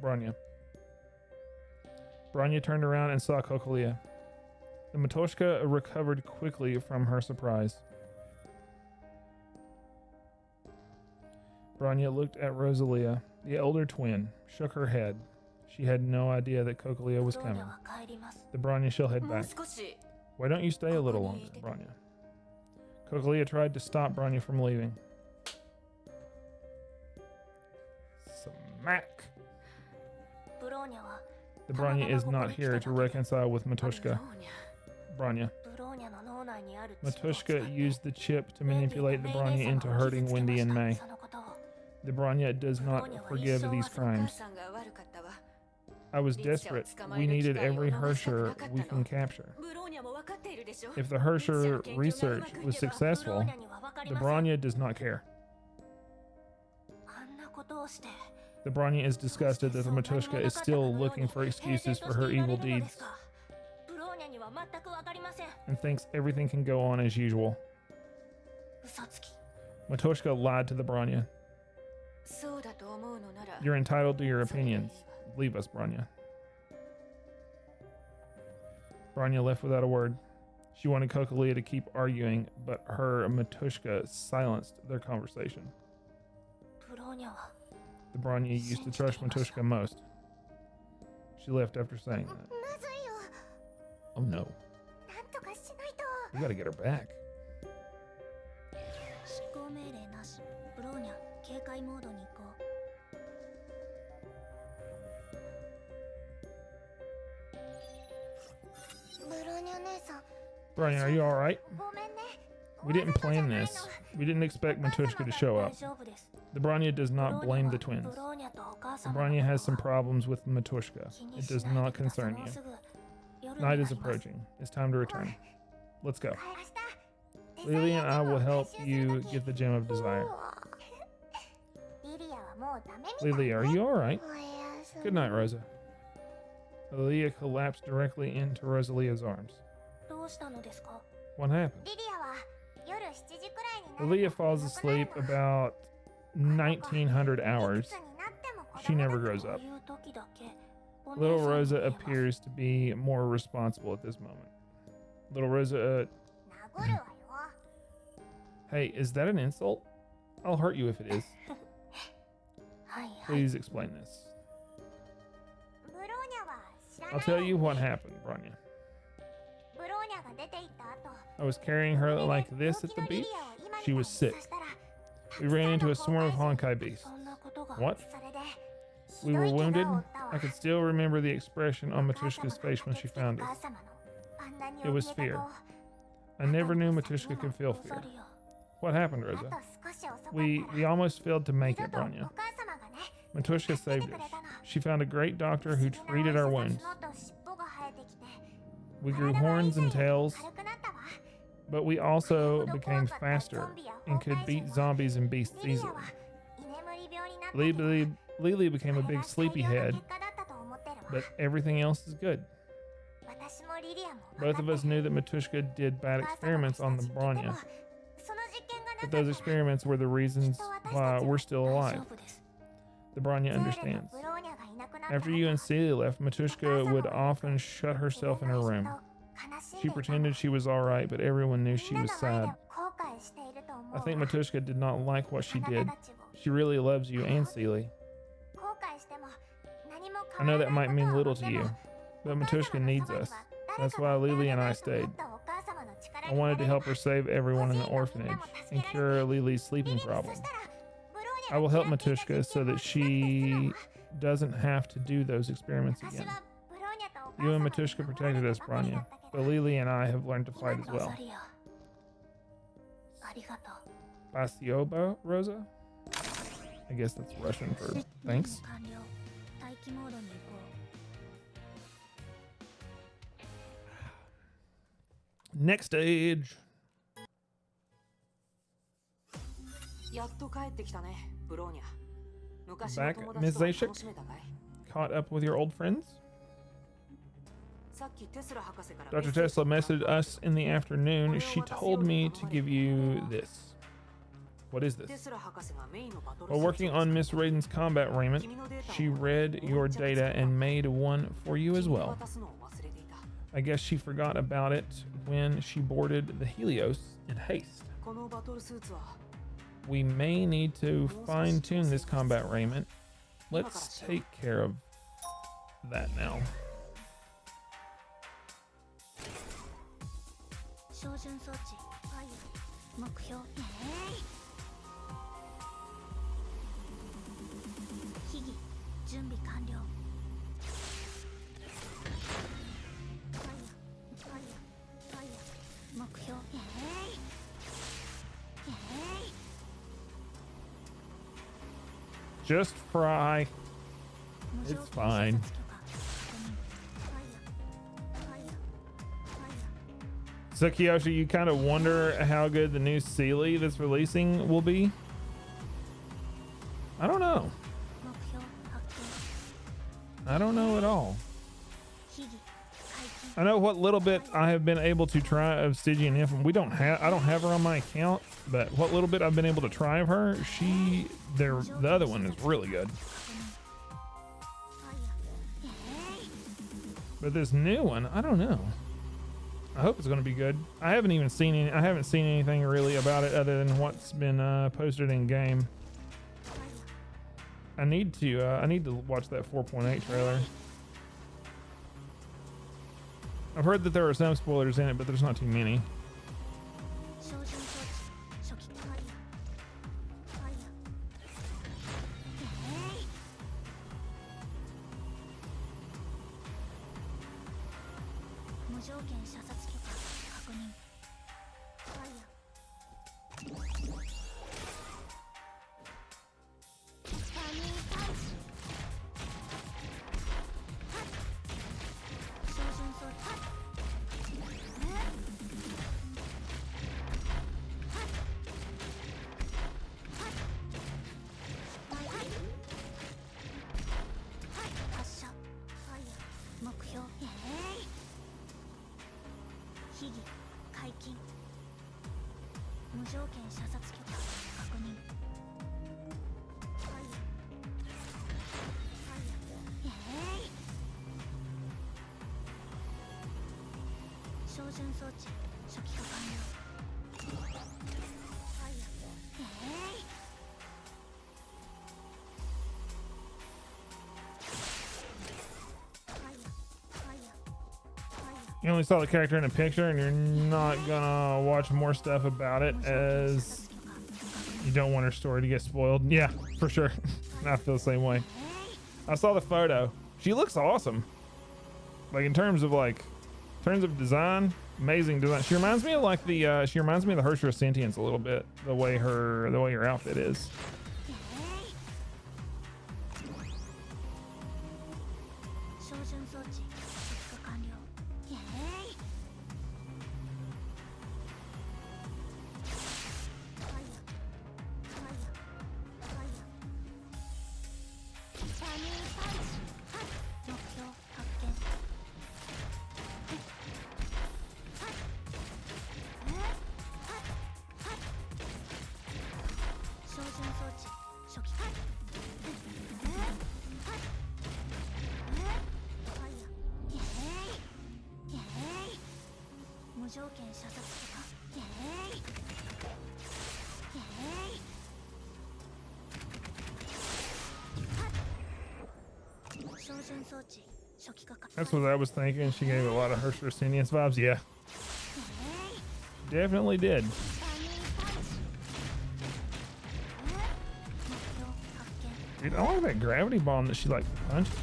S1: Bronya. Bronya turned around and saw Cocolia. The Matoshka recovered quickly from her surprise. Bronya looked at Rosalia, the elder twin, shook her head. She had no idea that Cocolia was coming. The Bronya shall head back. Why don't you stay a little longer, Bronya? Cocolia tried to stop Bronya from leaving. Smack! The Bronya is not here to reconcile with Matushka. Bronya. Matushka used the chip to manipulate the Bronya into hurting Wendy and May. The Bronya does not forgive these crimes. I was desperate. We needed every Hersher we can capture. If the Hersher research was successful, the Bronya does not care. The Bronya is disgusted that the Matushka is still looking for excuses for her evil deeds and thinks everything can go on as usual. Matushka lied to the Bronya. You're entitled to your opinions. Leave us, Bronya. Bronya left without a word. She wanted Cocolia to keep arguing, but her Matushka silenced their conversation. The Bronya used to trust Matushka most. She left after saying that. Oh no. We gotta get her back. Bronya, are you alright?
S3: ごめんね
S1: We didn't plan this. We didn't expect Matushka to show up. The Bronya does not blame the twins. The Bronya has some problems with Matushka. It does not concern you. Night is approaching. It's time to return. Let's go. Lily and I will help you get the Gem of Desire.
S3: リリアはもうダメみたい
S1: Lily, are you alright?
S3: おやすみ
S1: Good night, Rosa. Lilia collapsed directly into Rosalia's arms.
S3: どうしたのですか
S1: What happened?
S3: リリアは夜7時くらいになる
S1: Lilia falls asleep about 1900 hours.
S3: いくつになっても子
S1: She
S3: 供だ
S1: never
S3: と
S1: grows up.
S3: いう時だけお姉
S1: Little
S3: さんの
S1: Rosa
S3: 家は
S1: appears to be more responsible at this moment. Little Rosa,
S3: 殴るわよ
S1: hey, is that an insult? I'll hurt you if it is.
S3: はいはい
S1: Please explain this.
S3: ブローニャは知らない
S1: I'll tell you what happened, Bronya.
S3: ブローニャが出て行った後
S1: I was carrying her like this at the beach. She was sick. We ran into a swarm of Honkai beasts.
S3: そんなことが
S1: What?
S3: それで
S1: We
S3: ひ
S1: were
S3: どい怪
S1: wounded.
S3: 我を負ったわ
S1: I could still remember the expression on Matushka's face when she found us. It was fear. I never knew Matushka could feel fear. What happened, Rosa? We almost failed to make it, Bronya. Matushka saved us. She found a great doctor who treated our wounds. We grew horns and tails, but we also became faster and could beat zombies and beasts easily. Lily became a big sleepyhead, but everything else is good. Both of us knew that Matushka did bad experiments on the Bronya, but those experiments were the reasons why we're still alive. The Bronya understands. After you and Celia left, Matushka would often shut herself in her room. She pretended she was alright, but everyone knew she was sad. I think Matushka did not like what she did. She really loves you and Celia. I know that might mean little to you, but Matushka needs us. That's why Lily and I stayed. I wanted to help her save everyone in the orphanage and cure Lily's sleeping problem. I will help Matushka so that she doesn't have to do those experiments again. You and Matushka protected us, Bronya, but Lily and I have learned to fight as well. Spasibo, Rosa? I guess that's Russian for thanks. Next stage.
S2: やっと帰ってきたね、ブローニャ。昔
S1: Back,
S2: の友
S1: Ms.
S2: 達とは
S1: Zaysik?
S2: 楽しめたかい？
S1: Caught up with your old friends?
S2: さっきテスラ博士から
S1: Dr. Tesla messaged us in the afternoon. She told me to give you this. What is
S2: テ
S1: this?
S2: スラ博士がメインのバトル
S1: While working on Miss Raiden's combat raiment, she read your data and made one for you as well.
S2: 渡すのを忘れていた。
S1: I guess she forgot about it when she boarded the Helios in haste.
S2: このバトルスーツは
S1: We may need to fine-tune this combat raiment. Let's take care of that now.
S3: 照準装置ファイア目標秘技準備完了ファイアファイアファイア目標
S1: Just fry. It's fine. So Kiyoshi, you kind of wonder how good the new Sealy that's releasing will be? I don't know. I don't know at all. I know what little bit I have been able to try of Stygian Infant. I don't have her on my account, but what little bit I've been able to try of her, the other one is really good. But this new one, I don't know. I hope it's going to be good. I haven't seen anything really about it other than what's been posted in game. I need to watch that 4.8 trailer. I've heard that there are some spoilers in it, but there's not too many. You only saw the character in a picture and you're not gonna watch more stuff about it as you don't want her story to get spoiled. Yeah, for sure. I feel the same way. I saw the photo. She looks awesome. Like in terms of design, amazing design. She reminds me of like the Herrscher of Sentience a little bit. The way her outfit is. That's what I was thinking. She gave a lot of Herrscher Sentience vibes. Yeah. Definitely did. Dude, I like that gravity bomb that she like punched.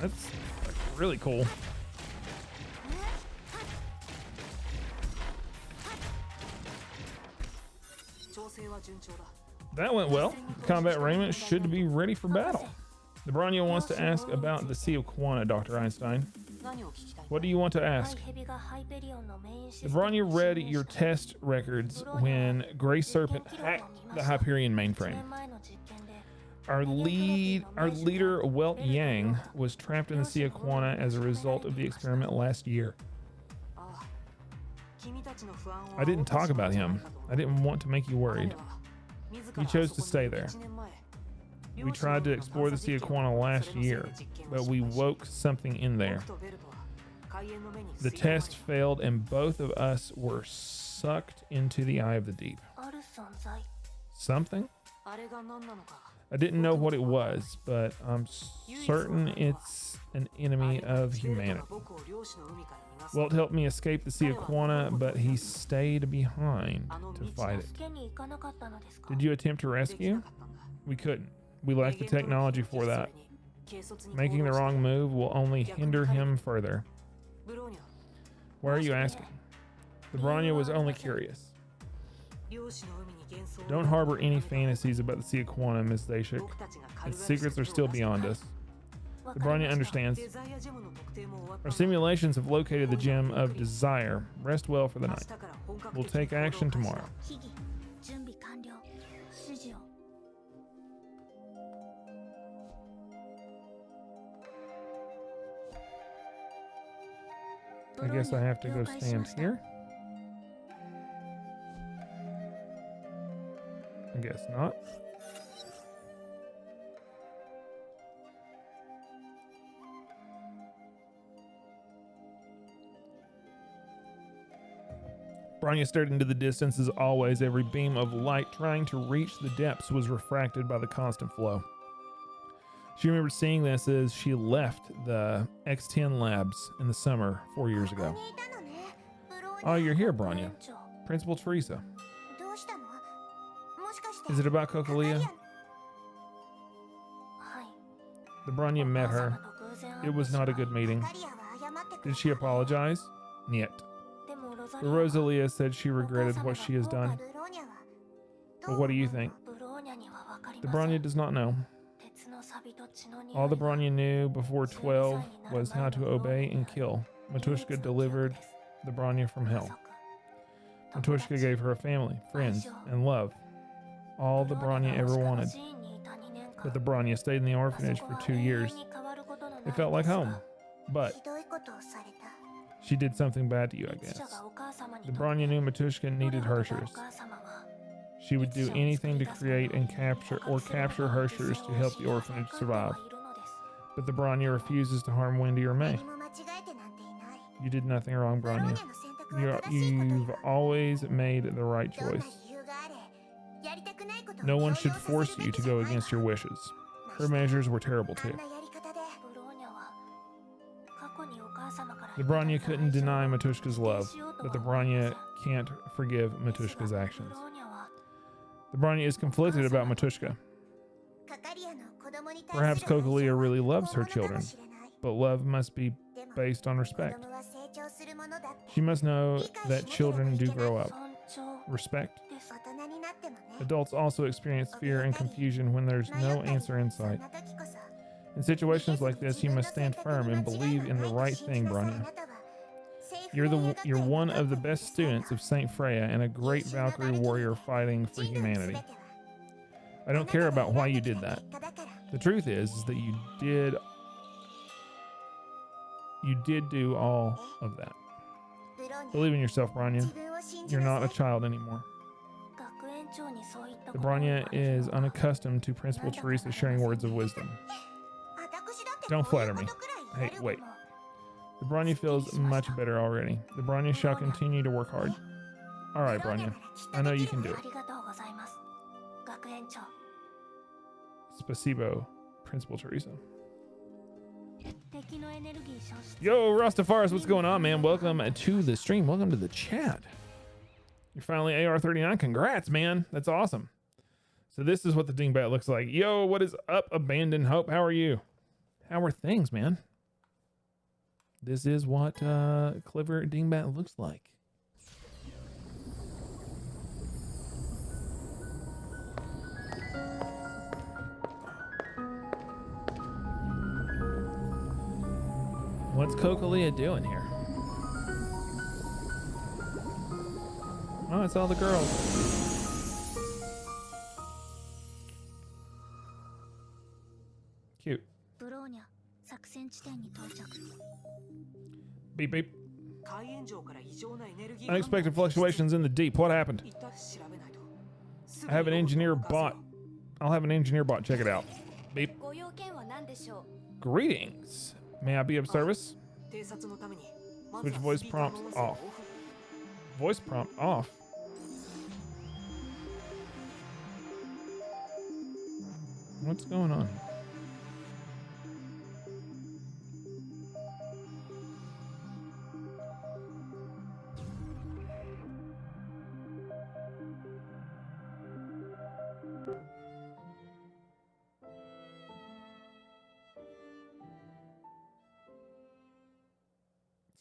S1: That's like really cool. That went well. Combat raiment should be ready for battle. The Bronya wants to ask about the Sea of Quana, Dr. Einstein. What do you want to ask? The Bronya read your test records when Grey Serpent hacked the Hyperion mainframe. Our leader, Welt Yang, was trapped in the Sea of Quana as a result of the experiment last year. I didn't talk about him. I didn't want to make you worried. He chose to stay there. We tried to explore the Sea of Quana last year, but we woke something in there. The test failed and both of us were sucked into the eye of the deep. Something? I didn't know what it was, but I'm certain it's an enemy of humanity. Walt helped me escape the Sea of Quana, but he stayed behind to fight it. Did you attempt to rescue? We couldn't. We lack the technology for that. Making the wrong move will only hinder him further. Why are you asking? The Bronya was only curious. Don't harbor any fantasies about the Sea of Quana, Ms. Dashik. Its secrets are still beyond us. The Bronya understands. Our simulations have located the gem of desire. Rest well for the night. We'll take action tomorrow. I guess I have to go stand here. I guess not. Bronya stared into the distance as always. Every beam of light trying to reach the depths was refracted by the constant flow. She remembered seeing this as she left the X10 labs in the summer 4 years ago. Oh, you're here, Bronya. Principal Teresa. Is it about Cocolia? The Bronya met her. It was not a good meeting. Did she apologize? Niet. Rosalia said she regretted what she has done. But what do you think? The Bronya does not know. All the Bronya knew before 12 was how to obey and kill. Matushka delivered the Bronya from hell. Matushka gave her a family, friends, and love. All the Bronya ever wanted. But the Bronya stayed in the orphanage for 2 years. It felt like home. But she did something bad to you, I guess. The Bronya knew Matushka needed Hershers. She would do anything to create and capture Hershers to help the orphanage survive. But the Bronya refuses to harm Wendy or May. You did nothing wrong, Bronya. You've always made the right choice. No one should force you to go against your wishes. Her measures were terrible too. The Bronya couldn't deny Matushka's love, but the Bronya can't forgive Matushka's actions. The Bronya is conflicted about Matushka. Perhaps Cocolia really loves her children, but love must be based on respect. She must know that children do grow up. Respect. Adults also experience fear and confusion when there's no answer in sight. In situations like this, you must stand firm and believe in the right thing, Bronya. You're one of the best students of Saint Freya and a great Valkyrie warrior fighting for humanity. I don't care about why you did that. The truth is that you did do all of that. Believe in yourself, Bronya. You're not a child anymore. The Bronya is unaccustomed to Principal Teresa sharing words of wisdom. Don't flatter me. Hey, wait. The Bronya feels much better already. The Bronya shall continue to work hard. Alright, Bronya. I know you can do it. Spasibo, Principal Teresa. Yo, Rastafaris, what's going on, man? Welcome to the stream. Welcome to the chat. You're finally AR39. Congrats, man. That's awesome. So this is what the dingbat looks like. Yo, what is up, Abandoned Hope? How are you? How are things, man? This is what CleverDingbat looks like. What's Cocolia doing here? Oh, it's all the girls. Cute. Beep beep. Unexpected fluctuations in the deep. What happened? I have an engineer bot. I'll have an engineer bot check it out. Beep. Greetings. May I be of service? Switch voice prompts off. Voice prompt off. What's going on?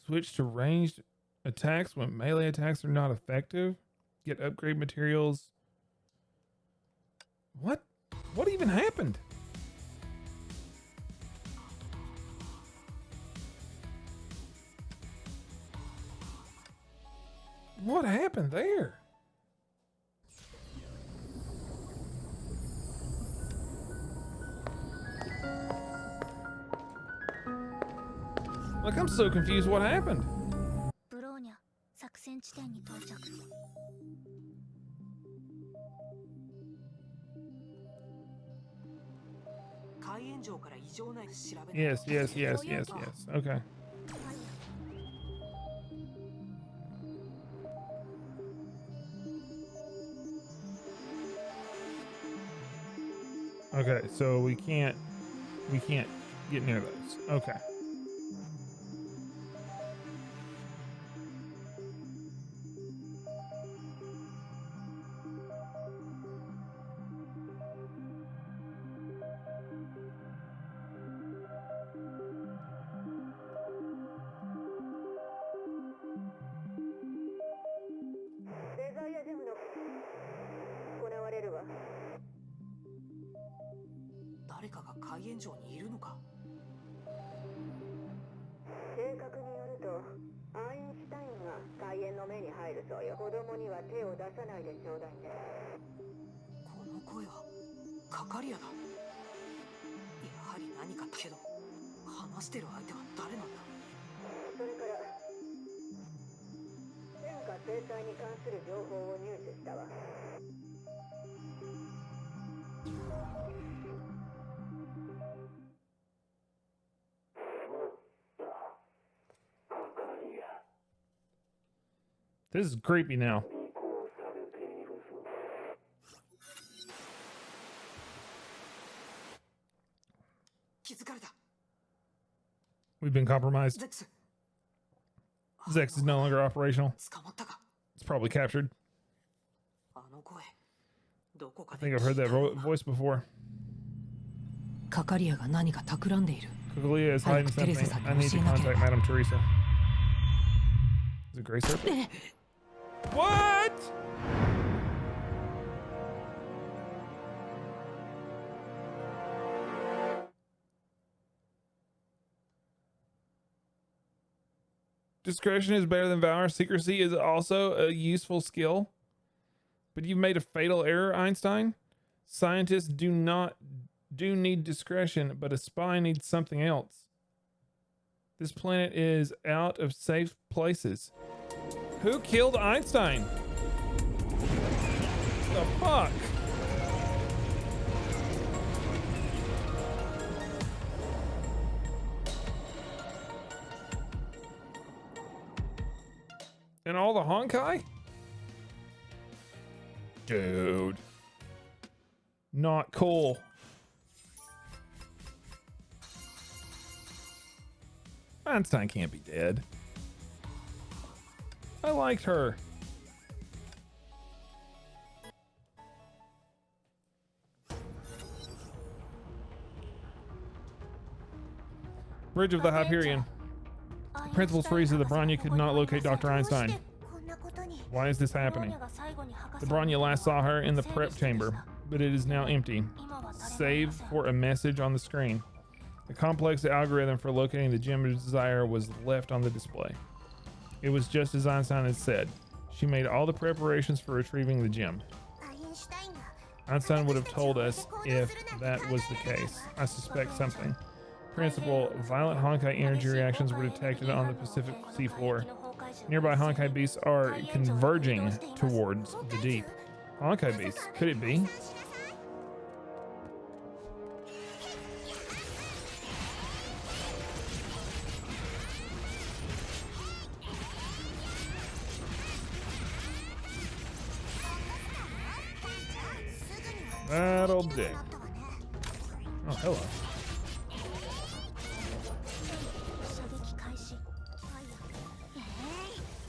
S1: Switch to ranged attacks when melee attacks are not effective. Get upgrade materials. What? What even happened? What happened there? Like, I'm so confused what happened. Yes. Okay. Okay, so we can't get near those. Okay.
S2: 誰かが海援城にいるのか。
S5: 正確によるとアインシュタインが海援の目に入るそうよ。子供には手を出さないでちょうだいね。
S2: この声はカカリアだ。やはり何かだけど、話してる相手は誰なんだ。
S5: それから天下制裁に関する情報を入手したわ。
S1: This is creepy now. We've been compromised. Zex is no longer operational. It's probably captured. I think I've heard that voice before. Cocolia is hiding something. I need to contact Madame Teresa. Is it Grey Serpent? What? Discretion is better than valor. Secrecy is also a useful skill. But you've made a fatal error, Einstein. Scientists do need discretion, but a spy needs something else. This planet is out of safe places. Who killed Einstein? The fuck? And all the Honkai? Dude. Not cool. Einstein can't be dead. I liked her. Bridge of the Hyperion. Principal Teresa, the Bronya could not locate Dr. Einstein. Why is this happening? The Bronya last saw her in the prep chamber, but it is now empty. Save for a message on the screen. The complex algorithm for locating the gem of desire was left on the display. It was just as Einstein had said. She made all the preparations for retrieving the gem. Einstein would have told us if that was the case. I suspect something. Principal, violent Honkai energy reactions were detected on the Pacific seafloor. Nearby Honkai beasts are converging towards the deep. Honkai beasts? Could it be? That'll do. Oh, hello.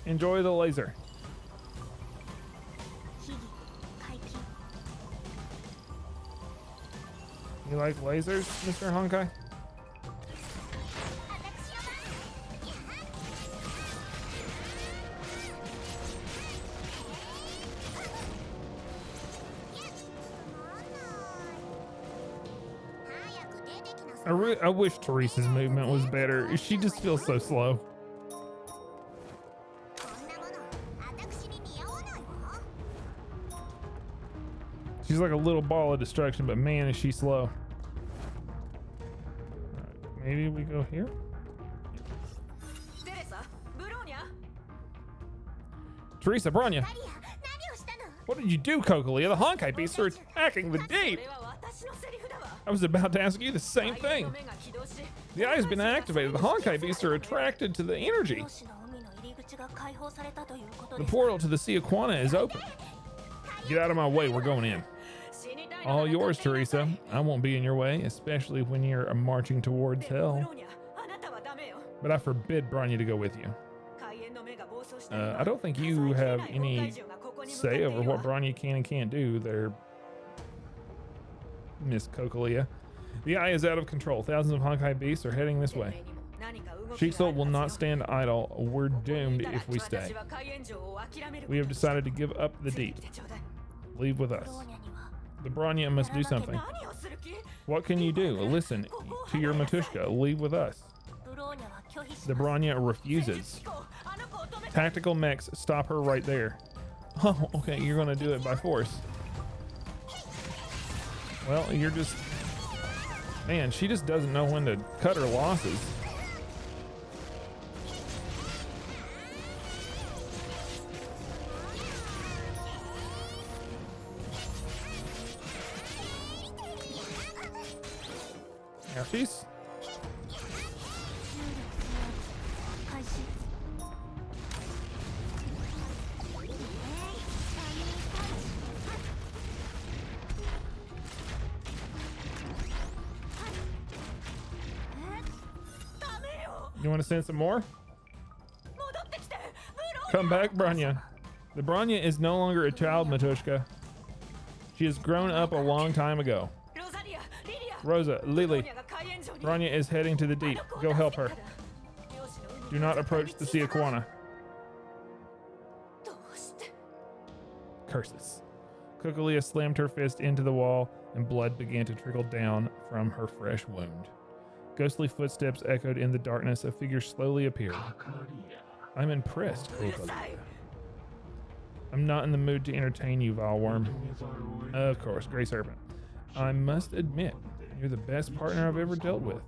S1: Enjoy the laser. You like lasers, Mr. Honkai? I wish Teresa's movement was better. She just feels so slow. She's like a little ball of destruction, but man, is she slow. Right, maybe we go here? Teresa, Bronya. What did you do, Cocolia? The Honkai beasts are attacking the deep. I was about to ask you the same thing. The eye has been activated. The Honkai beasts are attracted to the energy. The portal to the Sea of Quana is open. Get out of my way. We're going in. All yours, Teresa. I won't be in your way, especially when you're marching towards hell. But I forbid Bronya to go with you. I don't think you have any say over what Bronya can and can't do there, Miss Cocolia. The eye is out of control. Thousands of Honkai beasts are heading this way. Sheiksoul will not stand idle. We're doomed if we stay. We have decided to give up the deep. Leave with us. The Bronya must do something. What can you do? Listen to your Matushka. Leave with us. The Bronya refuses. Tactical mechs stop her right there. Oh, okay, you're gonna do it by force. Well, you're just... Man, she just doesn't know when to cut her losses. Now she's... You want to send some more? Come back, Bronya. The Bronya is no longer a child, Matushka. She has grown up a long time ago. Rosa, Lily, Bronya is heading to the deep. Go help her. Do not approach the Sea Aquana. Curses. Cocolia slammed her fist into the wall, and blood began to trickle down from her fresh wound. Ghostly footsteps echoed in the darkness. A figure slowly appeared. I'm impressed, Cocolia. I'm not in the mood to entertain you, vile worm. Of course, Grey Serpent. I must admit, you're the best partner I've ever dealt with.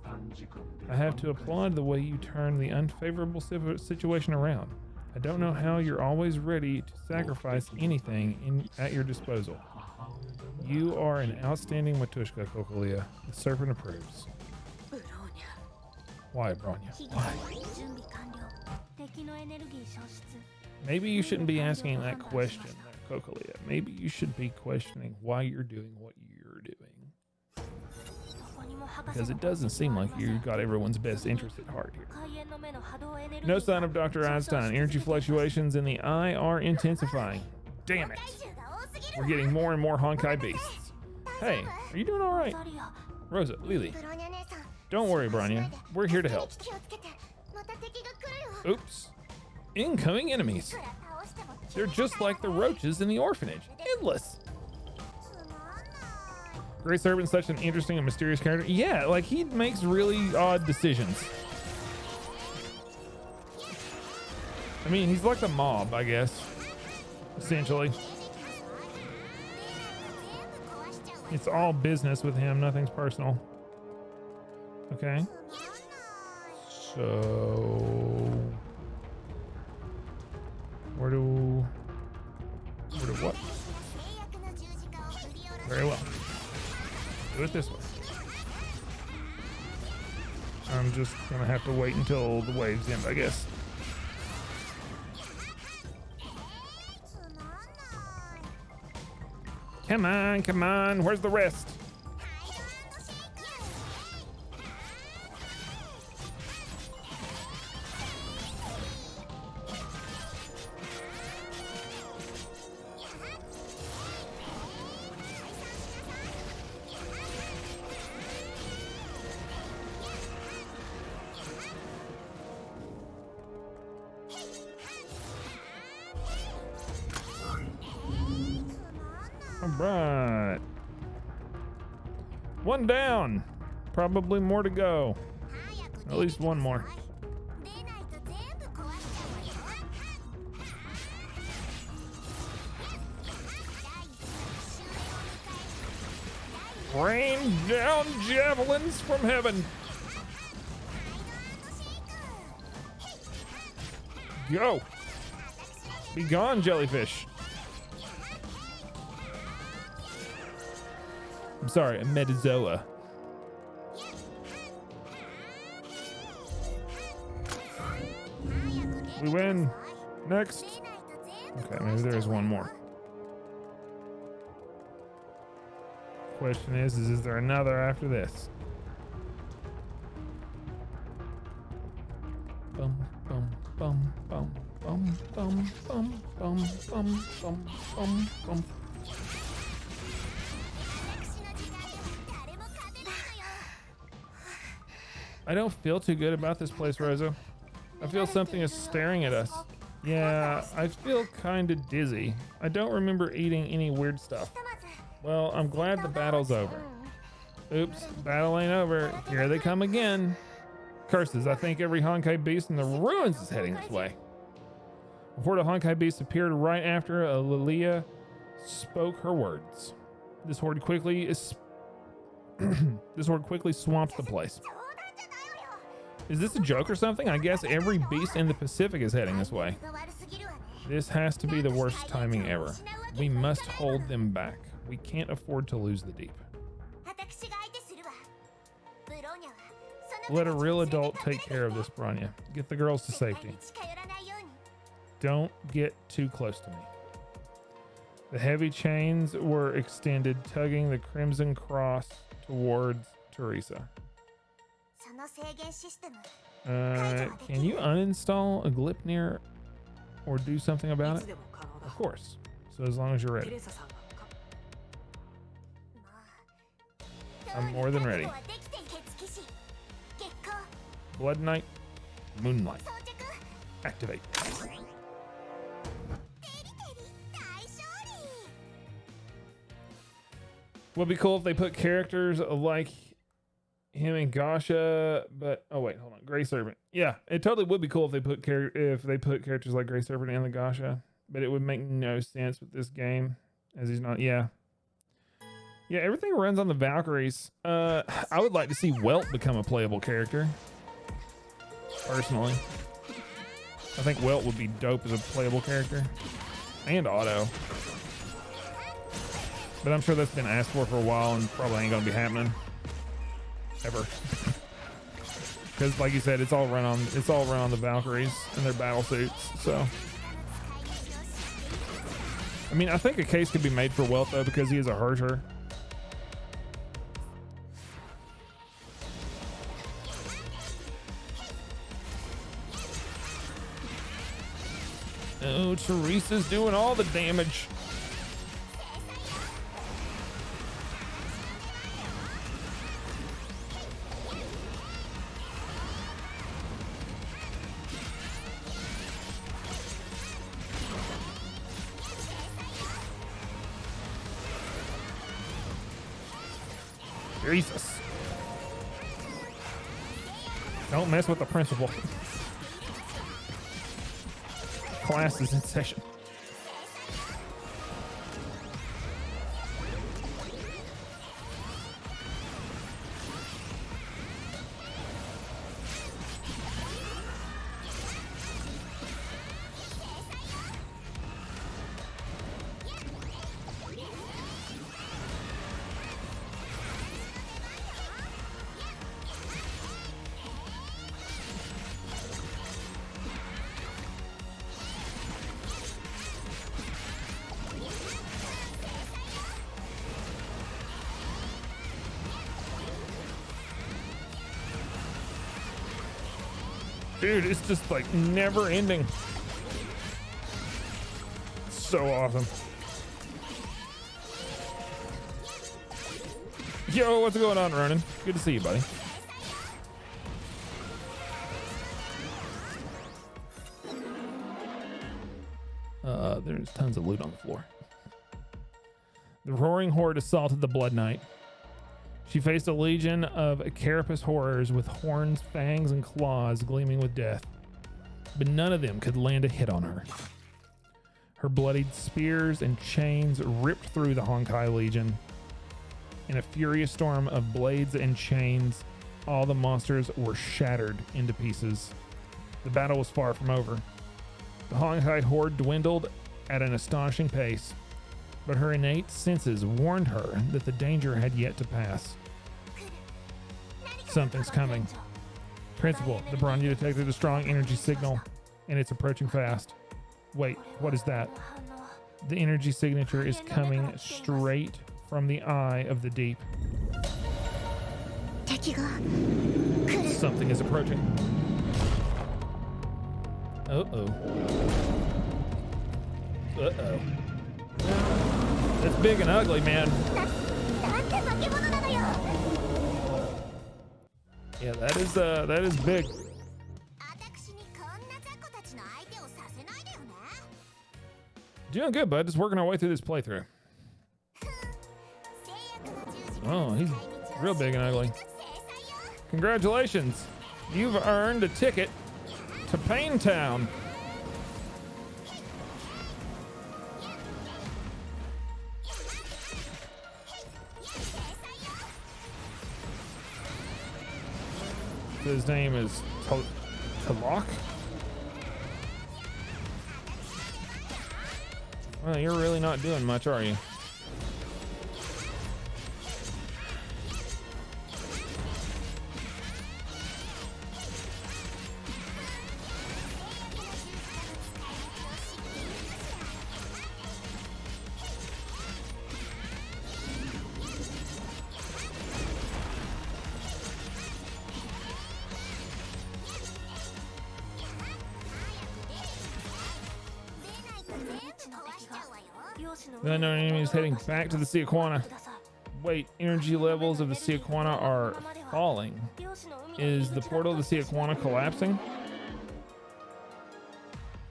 S1: I have to applaud the way you turn the unfavorable situation around. I don't know how you're always ready to sacrifice anything at your disposal. You are an outstanding Matushka, Cocolia. The serpent approves. Why, Bronya? Why? Maybe you shouldn't be asking that question there, Cocolia. Maybe you should be questioning why you're doing what you're doing. Because it doesn't seem like you got everyone's best interest at heart here. No sign of Dr. Einstein. Energy fluctuations in the eye are intensifying. Damn it. We're getting more and more Honkai beasts. Hey, are you doing all right? Rosa, Lily. Don't worry, Bronya. We're here to help. Oops. Incoming enemies. They're just like the roaches in the orphanage. Endless. Grey Serpent's such an interesting and mysterious character. Yeah, like he makes really odd decisions. I mean, he's like the mob, I guess. Essentially. It's all business with him. Nothing's personal. Okay. So... Where do what? Very well. Do it this way. I'm just gonna have to wait until the waves end, I guess. Come on, come on. Where's the rest? Alright. One down. Probably more to go. At least one more. Rain down javelins from heaven. Go. Be gone, jellyfish. I'm sorry, a metazoa. We win. Next. Okay, maybe there is one more. Question is there another after this? Bum bum bum bum bum bum bum bum bum bum bum bum. I don't feel too good about this place, Rosa. I feel something is staring at us. Yeah, I feel kind of dizzy. I don't remember eating any weird stuff. Well, I'm glad the battle's over. Oops, battle ain't over. Here they come again. Curses, I think every Honkai beast in the ruins is heading this way. A horde of Honkai beasts appeared right after Lilia spoke her words. This horde quickly swamps the place. Is this a joke or something? I guess every beast in the Pacific is heading this way. This has to be the worst timing ever. We must hold them back. We can't afford to lose the deep. Let a real adult take care of this, Bronya. Get the girls to safety. Don't get too close to me. The heavy chains were extended, tugging the Crimson Cross towards Teresa. Can you uninstall a Glipnir or do something about it? Of course. So as long as you're ready. I'm more than ready. Blood Knight, Moonlight. Activate. Would be cool if they put characters like him and Gasha, but oh wait, hold on, Grey Serpent. Yeah, it totally would be cool if they put characters like Grey Serpent and the Gasha, but it would make no sense with this game as he's not. Yeah, everything runs on the Valkyries. I would like to see Welt become a playable character. Personally, I think Welt would be dope as a playable character, and Otto. But I'm sure that's been asked for a while and probably ain't gonna be happening ever. Because like you said, it's all run on the Valkyries and their battle suits. So I mean, I think a case could be made for Welt though, because he is a Herrscher. Oh, Teresa's doing all the damage. Jesus. Don't mess with the principal. Class is in session. Dude, it's just like never ending. So awesome. Yo, what's going on, Ronan? Good to see you, buddy. There's tons of loot on the floor. The roaring horde assaulted the Blood Knight. She faced a legion of carapace horrors with horns, fangs, and claws gleaming with death, but none of them could land a hit on her. Her bloodied spears and chains ripped through the Honkai Legion. In a furious storm of blades and chains, all the monsters were shattered into pieces. The battle was far from over. The Honkai horde dwindled at an astonishing pace, but her innate senses warned her that the danger had yet to pass. Something's coming. Principal, the Bronya detected a strong energy signal, and it's approaching fast. Wait, what is that? The energy signature is coming straight from the eye of the deep. Something is approaching. Uh-oh. Uh-oh. It's big and ugly, man. Yeah, that is big. Doing good, bud. Just working our way through this playthrough. Oh, Real big and ugly. Congratulations. You've earned a ticket to Pain Town. His name is Talok. Well, you're really not doing much, are you? The unknown enemy is heading back to the Sea Aquana. Wait, energy levels of the Sea Aquana are falling. Is the portal of the Sea Aquana collapsing?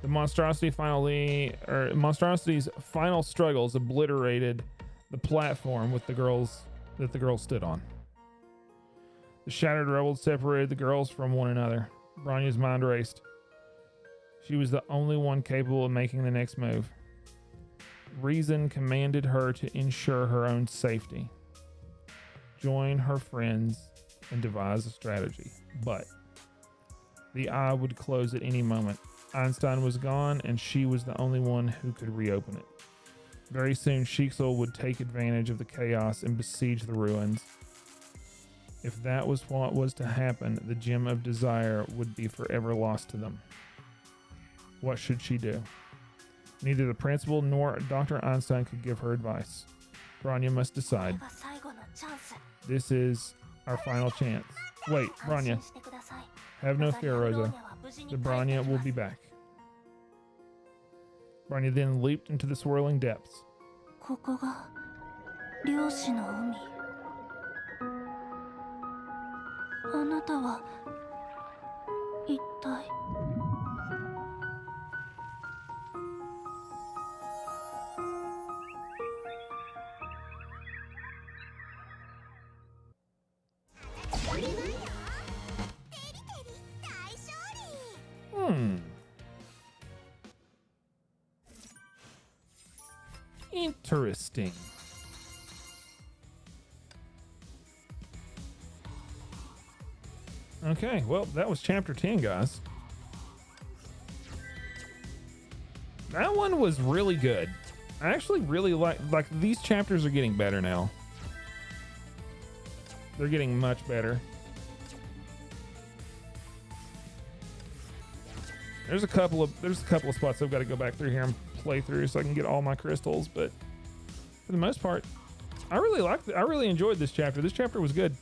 S1: The monstrosity's final struggles obliterated the platform with the girls that the girls stood on. The shattered rebels separated the girls from one another. Bronya's mind raced. She was the only one capable of making the next move. Reason commanded her to ensure her own safety, join her friends, and devise a strategy. But the eye would close at any moment. Einstein was gone, and she was the only one who could reopen it. Very soon, Shixel would take advantage of the chaos and besiege the ruins. If that was what was to happen, the Gem of Desire would be forever lost to them. What should she do? Neither the principal nor Dr. Einstein could give her advice. Bronya must decide. This is our final chance. Wait, Bronya. Have no fear, Rosa. The Bronya will be back. Bronya then leaped into the swirling depths. Interesting. Okay, well, that was chapter 10, guys. That one was really good. I actually really like these chapters are getting better now. They're getting much better. There's a couple of spots I've got to go back through here and play through so I can get all my crystals, but for the most part, I really enjoyed this chapter. This chapter was good.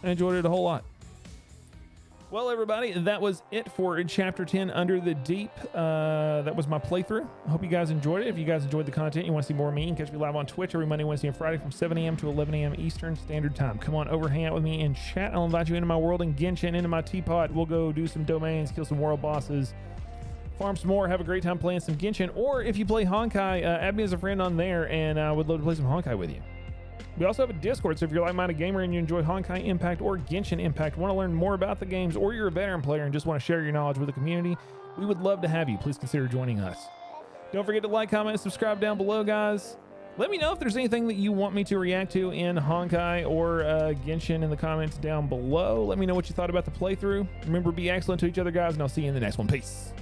S1: I enjoyed it a whole lot. Well, everybody, that was it for chapter 10, Under the Deep. That was my playthrough. I hope you guys enjoyed it. If you guys enjoyed the content, you want to see more of me, you can catch me live on Twitch every Monday, Wednesday, and Friday from 7 a.m. to 11 a.m. Eastern Standard Time. Come on over, hang out with me in chat. I'll invite you into my world in Genshin, into my teapot. We'll go do some domains, kill some world bosses, farm some more, have a great time playing some Genshin. Or if you play Honkai, add me as a friend on there, and I would love to play some Honkai with you. We also have a Discord, so if you're a like-minded gamer and you enjoy Honkai Impact or Genshin Impact, want to learn more about the games, or you're a veteran player and just want to share your knowledge with the community, we would love to have you. Please consider joining us. Don't forget to like, comment, and subscribe down below, guys. Let me know if there's anything that you want me to react to in Honkai or Genshin in the comments down below. Let me know what you thought about the playthrough. Remember, be excellent to each other, guys, and I'll see you in the next one. Peace.